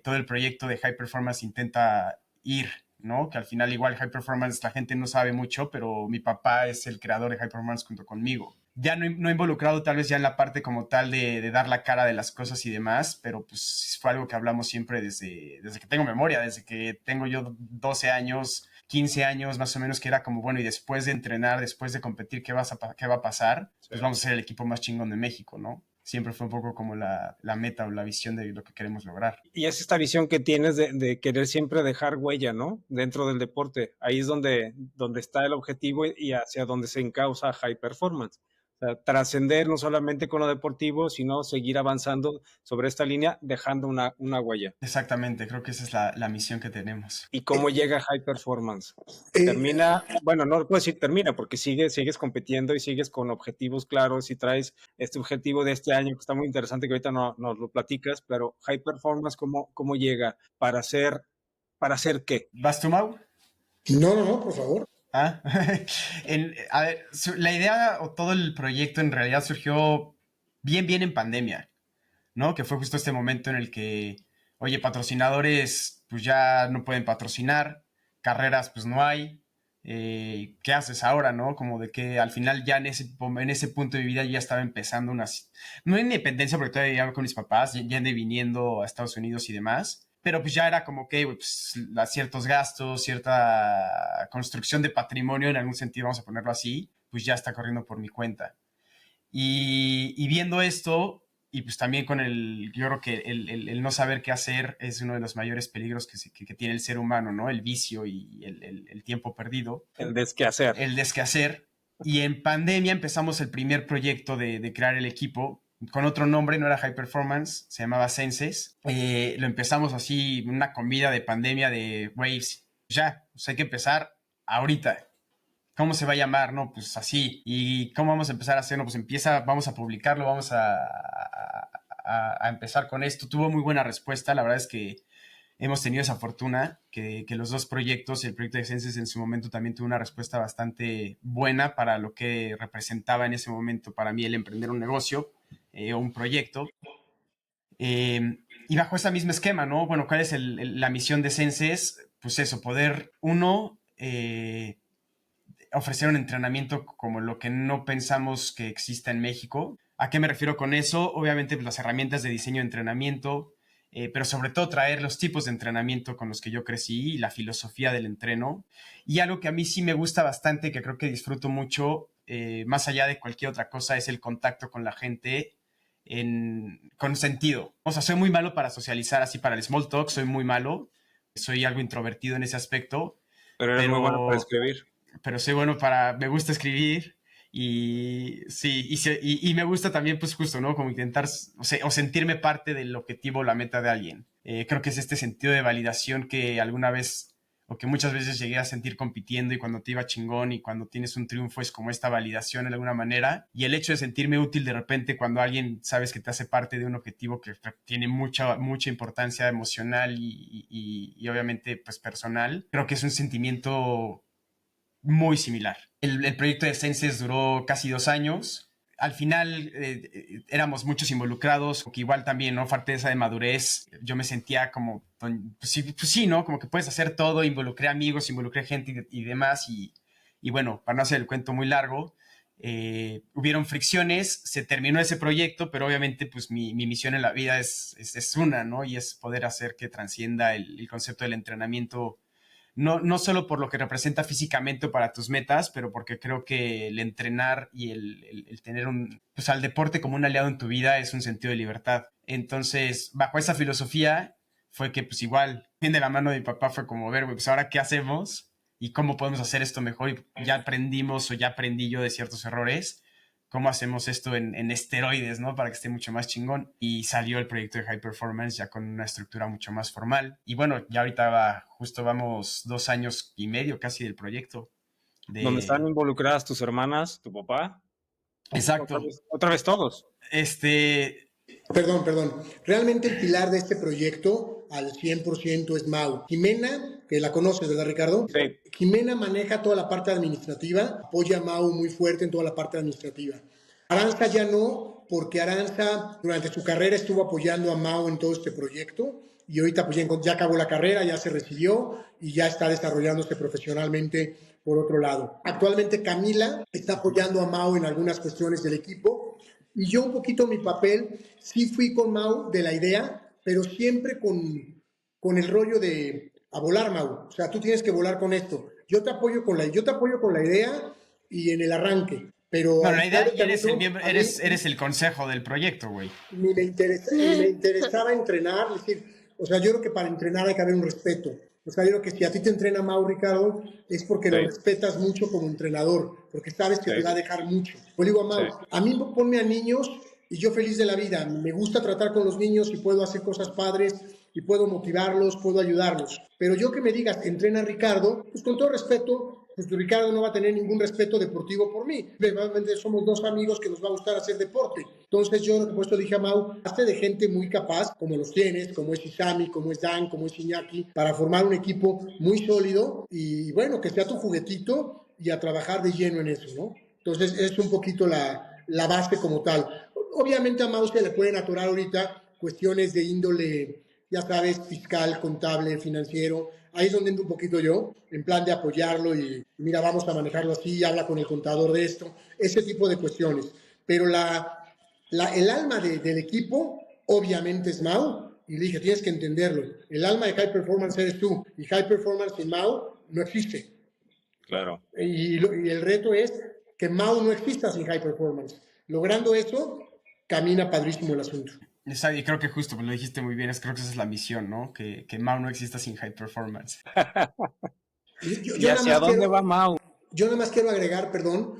todo el proyecto de High Performance intenta ir, ¿no? Que al final igual High Performance la gente no sabe mucho, pero mi papá es el creador de High Performance junto conmigo. Ya no involucrado tal vez ya en la parte como tal de dar la cara de las cosas y demás, pero pues fue algo que hablamos siempre desde que tengo memoria, desde que tengo yo 12 años, 15 años más o menos, que era como, bueno, y después de entrenar, después de competir, ¿qué va a pasar? Pues vamos a ser el equipo más chingón de México, ¿no? Siempre fue un poco como la meta o la visión de lo que queremos lograr. Y es esta visión que tienes de querer siempre dejar huella, ¿no? Dentro del deporte. Ahí es donde está el objetivo y hacia donde se encausa High Performance. O sea, trascender no solamente con lo deportivo, sino seguir avanzando sobre esta línea, dejando una huella. Exactamente, creo que esa es la misión que tenemos. ¿Y cómo llega High Performance? Eh, Termina, bueno, no puedo decir termina, porque sigues compitiendo y sigues con objetivos claros y traes este objetivo de este año que está muy interesante, que ahorita nos lo platicas, pero High Performance, ¿cómo llega? ¿Para hacer qué? ¿Vas tú, Mau? no, por favor. Ah, a ver, la idea o todo el proyecto en realidad surgió bien en pandemia, ¿no? Que fue justo este momento en el que, oye, patrocinadores pues ya no pueden patrocinar, carreras pues no hay, ¿qué haces ahora, no? Como de que al final ya en ese punto de mi vida ya estaba empezando no independencia porque todavía vivía con mis papás, ya ande viniendo a Estados Unidos y demás, pero pues ya era como que pues, ciertos gastos, cierta construcción de patrimonio, en algún sentido, vamos a ponerlo así, pues ya está corriendo por mi cuenta. Y viendo esto, y pues también con yo creo que el no saber qué hacer es uno de los mayores peligros que tiene el ser humano, ¿no? El vicio y el tiempo perdido. El desquehacer. El desquehacer. Y en pandemia empezamos el primer proyecto de crear el equipo, con otro nombre, no era High Performance, se llamaba Senses. Lo empezamos así, una comida de pandemia de Waves. Ya, pues hay que empezar ahorita. ¿Cómo se va a llamar? No, pues así. ¿Y cómo vamos a empezar a hacerlo? Pues vamos a publicarlo, vamos a empezar con esto. Tuvo muy buena respuesta, la verdad es que hemos tenido esa fortuna que los dos proyectos, el proyecto de Senses en su momento también tuvo una respuesta bastante buena para lo que representaba en ese momento para mí el emprender un negocio o un proyecto. Y bajo ese mismo esquema, ¿no? Bueno, ¿cuál es la misión de Senses? Pues eso, poder, ofrecer un entrenamiento como lo que no pensamos que exista en México. ¿A qué me refiero con eso? Obviamente pues, las herramientas de diseño de entrenamiento, pero sobre todo traer los tipos de entrenamiento con los que yo crecí y la filosofía del entreno. Y algo que a mí sí me gusta bastante, que creo que disfruto mucho, más allá de cualquier otra cosa, es el contacto con la gente con sentido. O sea, soy muy malo para socializar, así para el small talk, soy muy malo. Soy algo introvertido en ese aspecto. Pero eres muy bueno para escribir. Pero soy bueno me gusta escribir y sí, y me gusta también pues justo, ¿no? Como intentar, o sentirme parte del objetivo o la meta de alguien. Creo que es este sentido de validación que alguna vez, o que muchas veces llegué a sentir compitiendo y cuando te iba chingón y cuando tienes un triunfo es como esta validación de alguna manera. Y el hecho de sentirme útil de repente cuando alguien sabes que te hace parte de un objetivo que tiene mucha importancia emocional y obviamente pues personal, creo que es un sentimiento muy similar. El proyecto de Senses duró casi 2 años. Al final éramos muchos involucrados, que igual también, ¿no? Parte de esa de madurez, yo me sentía como, pues sí, ¿no? Como que puedes hacer todo, involucré amigos, involucré gente y demás, y bueno, para no hacer el cuento muy largo, hubieron fricciones, se terminó ese proyecto, pero obviamente pues mi misión en la vida es una, ¿no? Y es poder hacer que transcienda el concepto del entrenamiento. No solo por lo que representa físicamente para tus metas, pero porque creo que el entrenar y el tener pues al deporte como un aliado en tu vida es un sentido de libertad. Entonces, bajo esa filosofía fue que pues igual, bien de la mano de mi papá fue como, ver, güey, pues ahora qué hacemos y cómo podemos hacer esto mejor. Y ya aprendimos o ya aprendí yo de ciertos errores. ¿Cómo hacemos esto en esteroides, ¿no? Para que esté mucho más chingón. Y salió el proyecto de High Performance ya con una estructura mucho más formal. Y bueno, ya ahorita justo vamos 2 años y medio casi del proyecto. Donde están involucradas tus hermanas, tu papá. Exacto. Otra vez todos. Perdón. Realmente el pilar de este proyecto al 100% es Mau. Jimena, que la conoces, ¿verdad, Ricardo? Sí. Jimena maneja toda la parte administrativa, apoya a Mau muy fuerte en toda la parte administrativa. Aranza ya no, porque Aranza durante su carrera estuvo apoyando a Mau en todo este proyecto y ahorita pues ya acabó la carrera, ya se recibió y ya está desarrollándose profesionalmente por otro lado. Actualmente Camila está apoyando a Mau en algunas cuestiones del equipo y yo un poquito mi papel, sí fui con Mau de la idea, pero siempre con el rollo de a volar, Mau. O sea, tú tienes que volar con esto. Yo te apoyo con la idea y en el arranque. Pero bueno, la idea, eres el consejo del proyecto, güey. Ni me interesaba entrenar, es decir, o sea, yo creo que para entrenar hay que haber un respeto. O sea, yo creo que si a ti te entrena Mau, Ricardo, es porque lo respetas mucho como entrenador, porque sabes que te va a dejar mucho. Yo digo a Mau, a mí ponme a niños y yo feliz de la vida. Me gusta tratar con los niños y puedo hacer cosas padres y puedo motivarlos, puedo ayudarlos. Pero yo que me digas, entrena a Ricardo, pues con todo respeto, pues Ricardo no va a tener ningún respeto deportivo por mí. Realmente somos 2 amigos que nos va a gustar hacer deporte. Entonces yo, por esto dije a Mau, hazte de gente muy capaz, como los tienes, como es Isami, como es Dan, como es Iñaki, para formar un equipo muy sólido y bueno, que sea tu juguetito y a trabajar de lleno en eso, ¿no? Entonces es un poquito la base como tal. Obviamente a Mau se le pueden atorar ahorita cuestiones de índole, ya sabes, fiscal, contable, financiero. Ahí es donde ando un poquito yo, en plan de apoyarlo y mira, vamos a manejarlo así, habla con el contador de esto, ese tipo de cuestiones. Pero el alma del equipo obviamente es Mau Y le dije, tienes que entenderlo. El alma de High Performance eres tú. Y High Performance sin Mau no existe. Claro. Y el reto es que Mau no exista sin High Performance. Logrando eso, camina padrísimo el asunto. Y creo que justo, pues lo dijiste muy bien, creo que esa es la misión, ¿no? Que Mau no exista sin High Performance. ¿Y hacia dónde va Mau? Yo nada más quiero agregar, perdón,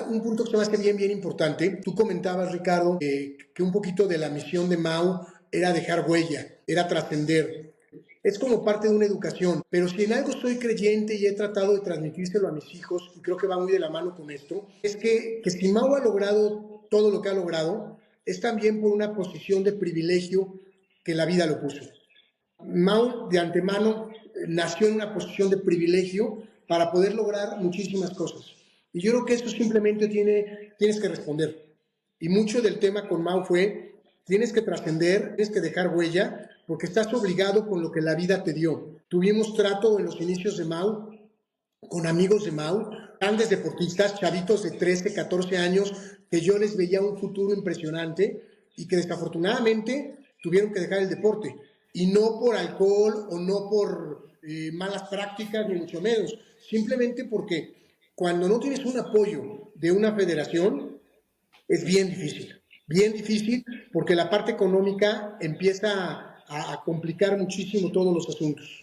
un punto que se me hace bien importante. Tú comentabas, Ricardo, que un poquito de la misión de Mau era dejar huella, era trascender. Es como parte de una educación, pero si en algo soy creyente y he tratado de transmitírselo a mis hijos, y creo que va muy de la mano con esto, es que si Mau ha logrado todo lo que ha logrado, es también por una posición de privilegio que la vida lo puso. Mau, de antemano, nació en una posición de privilegio para poder lograr muchísimas cosas. Y yo creo que eso simplemente tienes que responder. Y mucho del tema con Mau fue, tienes que trascender, tienes que dejar huella, porque estás obligado con lo que la vida te dio. Tuvimos trato en los inicios de Mau, con amigos de Mau, grandes deportistas, chavitos de 13, 14 años, que yo les veía un futuro impresionante y que desafortunadamente tuvieron que dejar el deporte. Y no por alcohol o no por malas prácticas, ni mucho menos. Simplemente porque cuando no tienes un apoyo de una federación, es bien difícil, porque la parte económica empieza a complicar muchísimo todos los asuntos.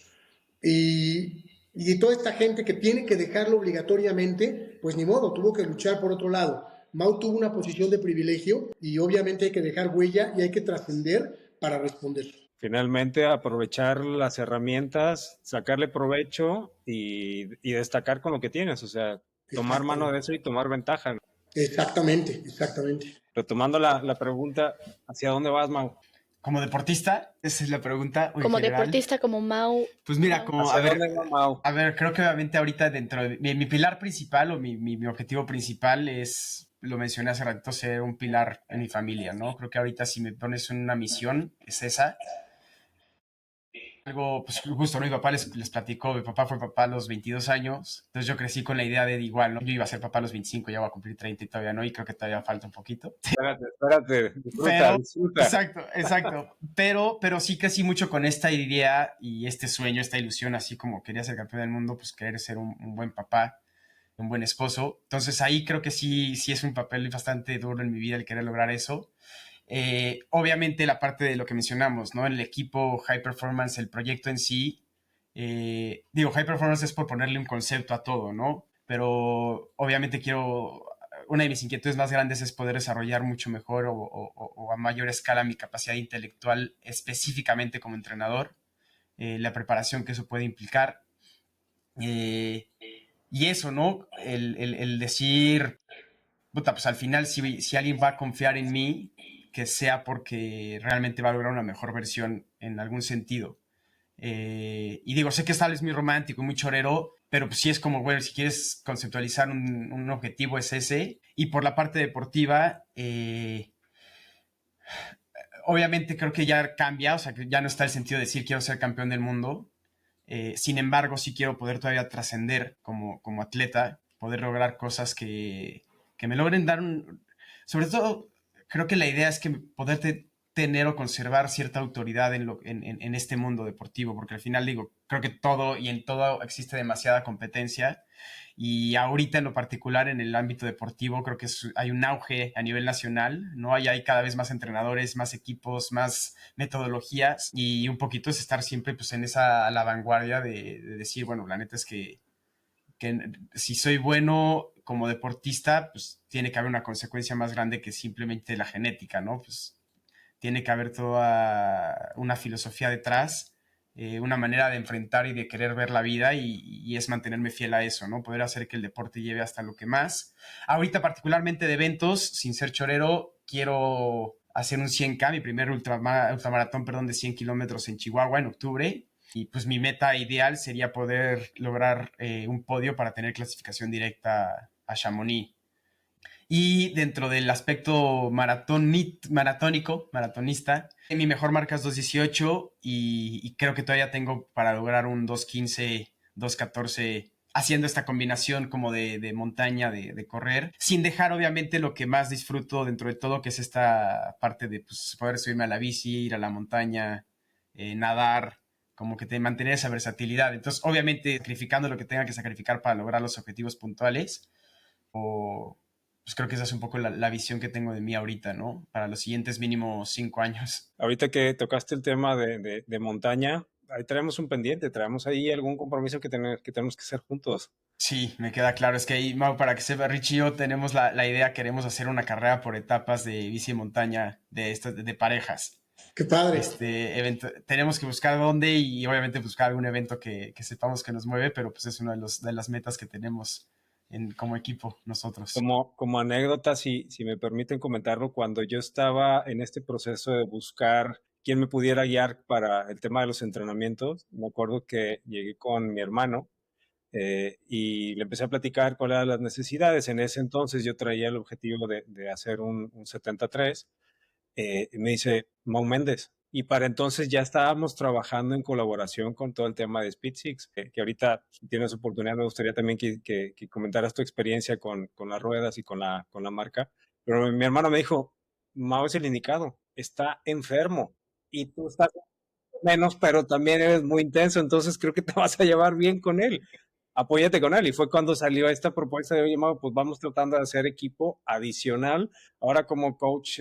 Y toda esta gente que tiene que dejarlo obligatoriamente, pues ni modo, tuvo que luchar por otro lado. Mau tuvo una posición de privilegio y obviamente hay que dejar huella y hay que trascender para responder. Finalmente, aprovechar las herramientas, sacarle provecho y destacar con lo que tienes, o sea, tomar mano de eso y tomar ventaja. Exactamente. Retomando la pregunta, ¿hacia dónde vas, Mau? Como deportista, esa es la pregunta. Como deportista, como Mau. Pues mira, Mau. como, ¿Hacia dónde va Mau? a ver, creo que obviamente ahorita dentro de mi pilar principal o mi objetivo principal es, lo mencioné hace ratito, ser un pilar en mi familia, ¿no? Creo que ahorita si me pones una misión, es esa. Algo, pues justo, ¿no? Mi papá les platicó, mi papá fue papá a los 22 años, entonces yo crecí con la idea de igual, ¿no? Yo iba a ser papá a los 25, ya voy a cumplir 30 y todavía no, y creo que todavía falta un poquito. Espérate, disfruta. Exacto, pero sí crecí mucho con esta idea y este sueño, esta ilusión, así como quería ser campeón del mundo, pues querer ser un buen papá, un buen esposo, entonces ahí creo que sí es un papel bastante duro en mi vida el querer lograr eso. Obviamente la parte de lo que mencionamos, ¿no? El equipo High Performance, el proyecto en sí, High Performance es por ponerle un concepto a todo, ¿no? Pero obviamente una de mis inquietudes más grandes es poder desarrollar mucho mejor o a mayor escala mi capacidad intelectual específicamente como entrenador, la preparación que eso puede implicar. Y eso, ¿no? El decir, puta, pues al final si alguien va a confiar en mí, que sea porque realmente va a lograr una mejor versión en algún sentido. Y digo, sé que tal es muy romántico, muy chorero, pero pues sí es como, bueno, si quieres conceptualizar un objetivo es ese. Y por la parte deportiva, obviamente creo que ya cambia, o sea, que ya no está el sentido de decir quiero ser campeón del mundo. Sin embargo, sí quiero poder todavía trascender como atleta, poder lograr cosas que me logren dar sobre todo, creo que la idea es que poder tener o conservar cierta autoridad en este mundo deportivo, porque al final digo, creo que en todo existe demasiada competencia y ahorita en lo particular en el ámbito deportivo creo que hay un auge a nivel nacional, ¿no? Hay cada vez más entrenadores, más equipos, más metodologías y un poquito es estar siempre pues en a la vanguardia de decir, bueno, la neta es que si soy bueno como deportista, pues tiene que haber una consecuencia más grande que simplemente la genética, ¿no? Pues tiene que haber toda una filosofía detrás, una manera de enfrentar y de querer ver la vida y es mantenerme fiel a eso, ¿no? Poder hacer que el deporte lleve hasta lo que más. Ahorita particularmente de eventos, sin ser chorero, quiero hacer un 100K, mi primer ultramaratón, de 100 kilómetros en Chihuahua en octubre. Y pues mi meta ideal sería poder lograr un podio para tener clasificación directa a Chamonix. Y dentro del aspecto maratonista, mi mejor marca es 2:18 y creo que todavía tengo para lograr un 2:15, 2:14, haciendo esta combinación como de montaña, de correr, sin dejar obviamente lo que más disfruto dentro de todo, que es esta parte de pues, poder subirme a la bici, ir a la montaña, nadar, como que te mantener esa versatilidad. Entonces, obviamente, sacrificando lo que tenga que sacrificar para lograr los objetivos puntuales, pues creo que esa es un poco la visión que tengo de mí ahorita, ¿no? Para los siguientes mínimo 5 años. Ahorita que tocaste el tema de montaña, ahí traemos un pendiente, traemos ahí algún compromiso que tenemos que hacer juntos. Sí, me queda claro. Es que ahí, Mau, para que sepa, Richie y yo tenemos la idea, queremos hacer una carrera por etapas de bici y montaña de parejas. Qué padre. Tenemos que buscar dónde y obviamente buscar algún evento que sepamos que nos mueve, pero pues es una de las metas que tenemos como equipo nosotros. Como anécdota, si me permiten comentarlo, cuando yo estaba en este proceso de buscar quién me pudiera guiar para el tema de los entrenamientos, me acuerdo que llegué con mi hermano y le empecé a platicar cuáles eran las necesidades. En ese entonces yo traía el objetivo de hacer un 73. Y me dice, Mau Méndez. Y para entonces ya estábamos trabajando en colaboración con todo el tema de Speed Six, que ahorita, si tienes oportunidad, me gustaría también que comentaras tu experiencia con las ruedas y con la marca. Pero mi hermano me dijo, Mau es el indicado, está enfermo y tú estás menos, pero también eres muy intenso, entonces creo que te vas a llevar bien con él. Apóyate con él. Y fue cuando salió esta propuesta de, oye, Mau, pues vamos tratando de hacer equipo adicional, ahora como coach,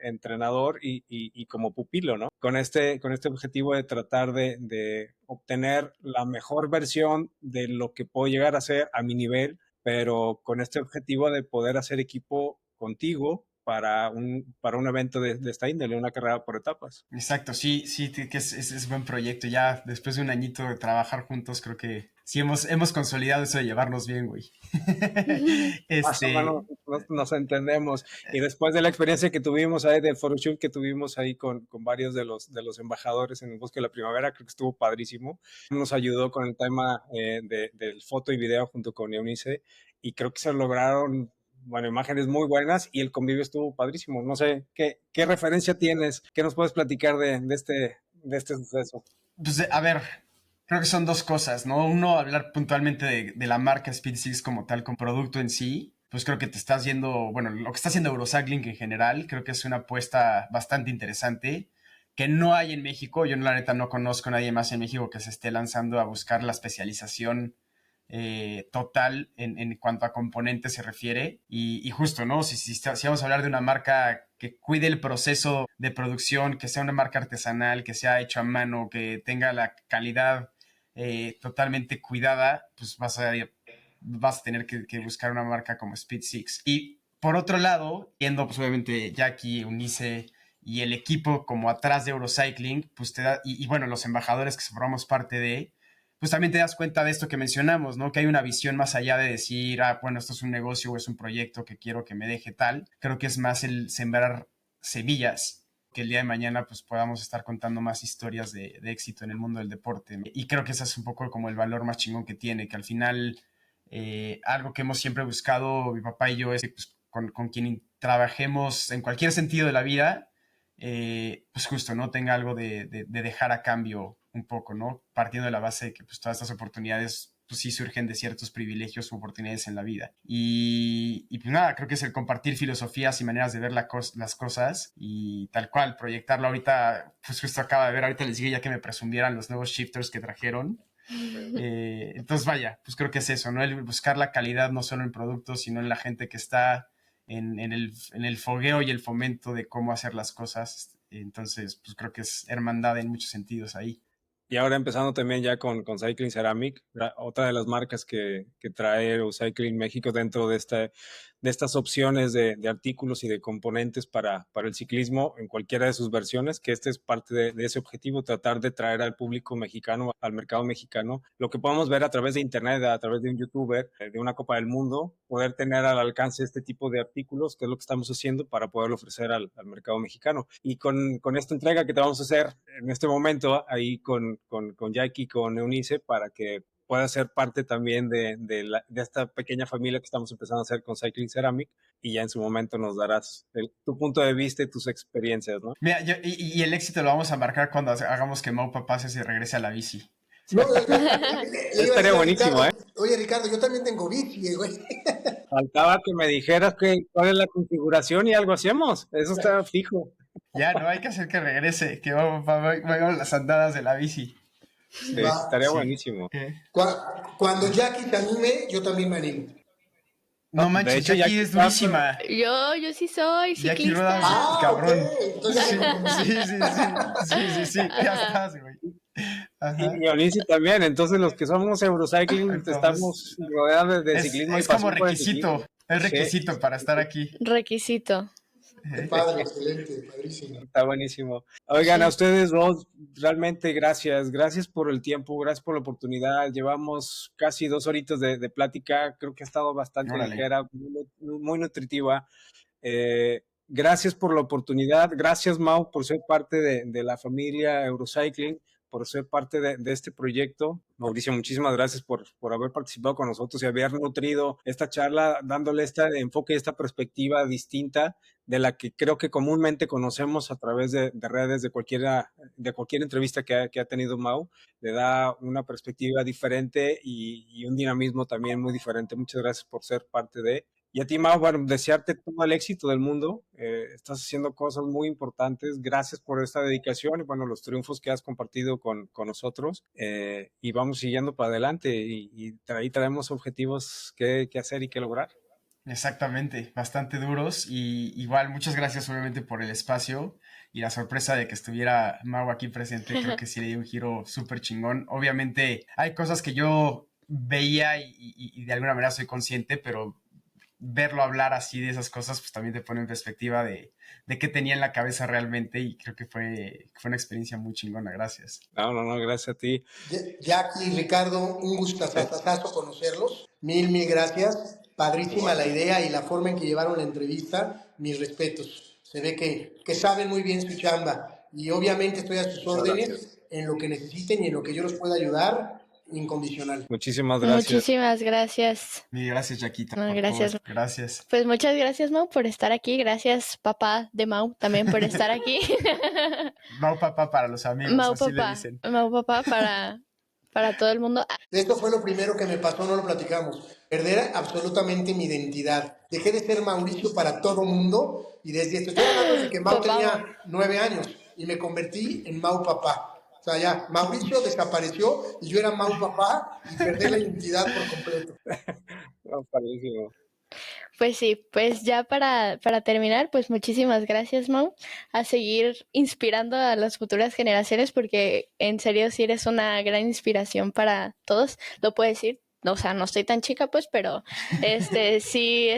entrenador y como pupilo, ¿no? Con este objetivo de tratar de obtener la mejor versión de lo que puedo llegar a hacer a mi nivel, pero con este objetivo de poder hacer equipo contigo para un evento de esta índole, una carrera por etapas. Exacto, sí, que es buen proyecto. Ya después de un añito de trabajar juntos, creo que sí hemos consolidado eso de llevarnos bien, güey. Más o menos nos entendemos. Y después de la experiencia que tuvimos ahí, del photoshoot que tuvimos ahí con varios de los embajadores en el Bosque de la Primavera, creo que estuvo padrísimo. Nos ayudó con el tema del foto y video junto con Eunice, y creo que se lograron, bueno, imágenes muy buenas y el convivio estuvo padrísimo. No sé, ¿qué referencia tienes? ¿Qué nos puedes platicar de este suceso? Pues, a ver, creo que son dos cosas, ¿no? Uno, hablar puntualmente de la marca Speed Six como tal, con producto en sí. Pues creo que te estás yendo, bueno, lo que está haciendo Eurocycling en general, creo que es una apuesta bastante interesante, que no hay en México. Yo, la neta, no conozco a nadie más en México que se esté lanzando a buscar la especialización total en cuanto a componentes se refiere. Y justo, ¿no? Si vamos a hablar de una marca que cuide el proceso de producción, que sea una marca artesanal, que sea hecho a mano, que tenga la calidad totalmente cuidada, pues vas a tener que buscar una marca como Speed Six. Y por otro lado, viendo pues obviamente Jackie, Eunice y el equipo como atrás de Eurocycling, pues te da, y bueno, los embajadores que formamos parte de, pues también te das cuenta de esto que mencionamos, ¿no? Que hay una visión más allá de decir, bueno, esto es un negocio o es un proyecto que quiero que me deje tal. Creo que es más el sembrar semillas, que el día de mañana pues podamos estar contando más historias de éxito en el mundo del deporte, ¿no? Y creo que ese es un poco como el valor más chingón que tiene, que al final algo que hemos siempre buscado mi papá y yo es que pues, con quien trabajemos en cualquier sentido de la vida, pues justo, ¿no? Tenga algo de dejar a cambio un poco, ¿no? Partiendo de la base de que pues todas estas oportunidades pues sí surgen de ciertos privilegios u oportunidades en la vida. Y pues nada, creo que es el compartir filosofías y maneras de ver las cosas y tal cual, proyectarlo ahorita, pues justo acaba de ver, ahorita les dije ya que me presumieran los nuevos shifters que trajeron. Entonces vaya, pues creo que es eso, ¿no? El buscar la calidad no solo en productos, sino en la gente que está en el fogueo y el fomento de cómo hacer las cosas. Entonces, pues creo que es hermandad en muchos sentidos ahí. Y ahora empezando también ya con Cycling Ceramic, otra de las marcas que trae Cycling México dentro de estas opciones de artículos y de componentes para el ciclismo en cualquiera de sus versiones, que este es parte de ese objetivo, tratar de traer al público mexicano, al mercado mexicano, lo que podamos ver a través de internet, a través de un youtuber, de una Copa del Mundo, poder tener al alcance este tipo de artículos, que es lo que estamos haciendo para poderlo ofrecer al mercado mexicano. Y con esta entrega que te vamos a hacer en este momento, ahí con Jackie, con Eunice, para que pueda ser parte también de esta pequeña familia que estamos empezando a hacer con Cycling Ceramic, y ya en su momento nos darás tu punto de vista y tus experiencias, ¿no? Mira, y el éxito lo vamos a marcar cuando hagamos que Mau pase y regrese a la bici. No, estaría buenísimo, Ricardo, oye, Ricardo, yo también tengo bici, güey. Faltaba que me dijeras cuál es la configuración y algo hacemos. Eso está fijo. Ya, no hay que hacer que regrese, que vamos las andadas de la bici. Sí, Va. estaría Sí. buenísimo. Cuando Jackie se anime, yo también me animo. No De manches, hecho, Jackie Jackie es durísima. Yo sí soy Jackie ciclista. Ruedas, Ah, cabrón. ok. Entonces Sí, ya me comprometí. sí, ya estás, güey. Ajá. Y Onisi también, entonces los que somos Eurocycling Entonces, estamos rodeados de ciclismo y es como pasión por el ciclismo. es Sí, requisito para estar aquí. Requisito. Qué padre, excelente, padrísimo. está buenísimo. Oigan, a Sí. ustedes dos, realmente gracias por el tiempo, gracias por la oportunidad. Llevamos casi 2 horitas de plática, creo que ha estado bastante Órale. ligera, muy nutritiva. Gracias por la oportunidad, gracias Mau por ser parte de la familia Eurocycling, por ser parte de este proyecto. Mauricio, muchísimas gracias por haber participado con nosotros y haber nutrido esta charla, dándole este enfoque y esta perspectiva distinta de la que creo que comúnmente conocemos a través de redes, de cualquier entrevista que ha tenido Mau. Le da una perspectiva diferente y un dinamismo también muy diferente. Muchas gracias por ser parte de... Y a ti, Mau, bueno, desearte todo el éxito del mundo. Estás haciendo cosas muy importantes. Gracias por esta dedicación y, bueno, los triunfos que has compartido con nosotros. Y vamos siguiendo para adelante y ahí traemos objetivos que hacer y que lograr. Exactamente, bastante duros y igual muchas gracias obviamente por el espacio y la sorpresa de que estuviera Mau aquí presente, creo que sí le dio un giro súper chingón. Obviamente hay cosas que yo veía y de alguna manera soy consciente, pero verlo hablar así de esas cosas pues también te pone en perspectiva de qué tenía en la cabeza realmente y creo que fue una experiencia muy chingona, gracias. No, gracias a ti. Jackie y Ricardo, un gustazazazo conocerlos. Mil gracias. Padrísima la idea y la forma en que llevaron la entrevista. Mis respetos. Se ve que saben muy bien su chamba. Y obviamente estoy a sus órdenes en lo que necesiten y en lo que yo los pueda ayudar, incondicional. Muchísimas gracias. Muchísimas gracias. Mil gracias, Jaquita. No, por gracias. todo. Gracias. Pues muchas gracias, Mau, por estar aquí. Gracias, papá de Mau, también por estar aquí. Mau papá para los amigos, Mau así le papá. dicen. Mau papá para todo el mundo. Esto fue lo primero que me pasó, no lo platicamos. Perder absolutamente mi identidad. Dejé de ser Mauricio para todo mundo y desde esto estoy hablando de que Mau Papá. tenía 9 años y me convertí en Mau papá. O sea, ya, Mauricio desapareció y yo era Mau papá y perdí la identidad por completo. Padrísimo. Pues sí, pues ya para terminar, pues muchísimas gracias, Mau, a seguir inspirando a las futuras generaciones, porque en serio sí eres una gran inspiración para todos, lo puedo decir. O sea, no estoy tan chica, pues, pero sí,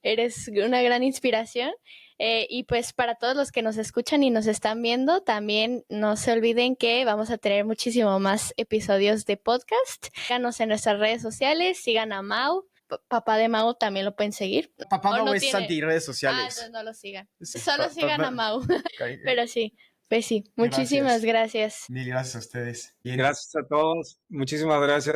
eres una gran inspiración. Y pues para todos los que nos escuchan y nos están viendo, también no se olviden que vamos a tener muchísimo más episodios de podcast. Síganos en nuestras redes sociales, sigan a Mau. Papá de Mau también lo pueden seguir. Papá ¿O Mau no es tiene? anti-redes Ah, sociales. entonces no lo sigan. Sí, Solo sigan a Mau. Pero Pero sí, pues sí, muchísimas gracias. Mil gracias a ustedes. Bien. Gracias a todos. Muchísimas gracias.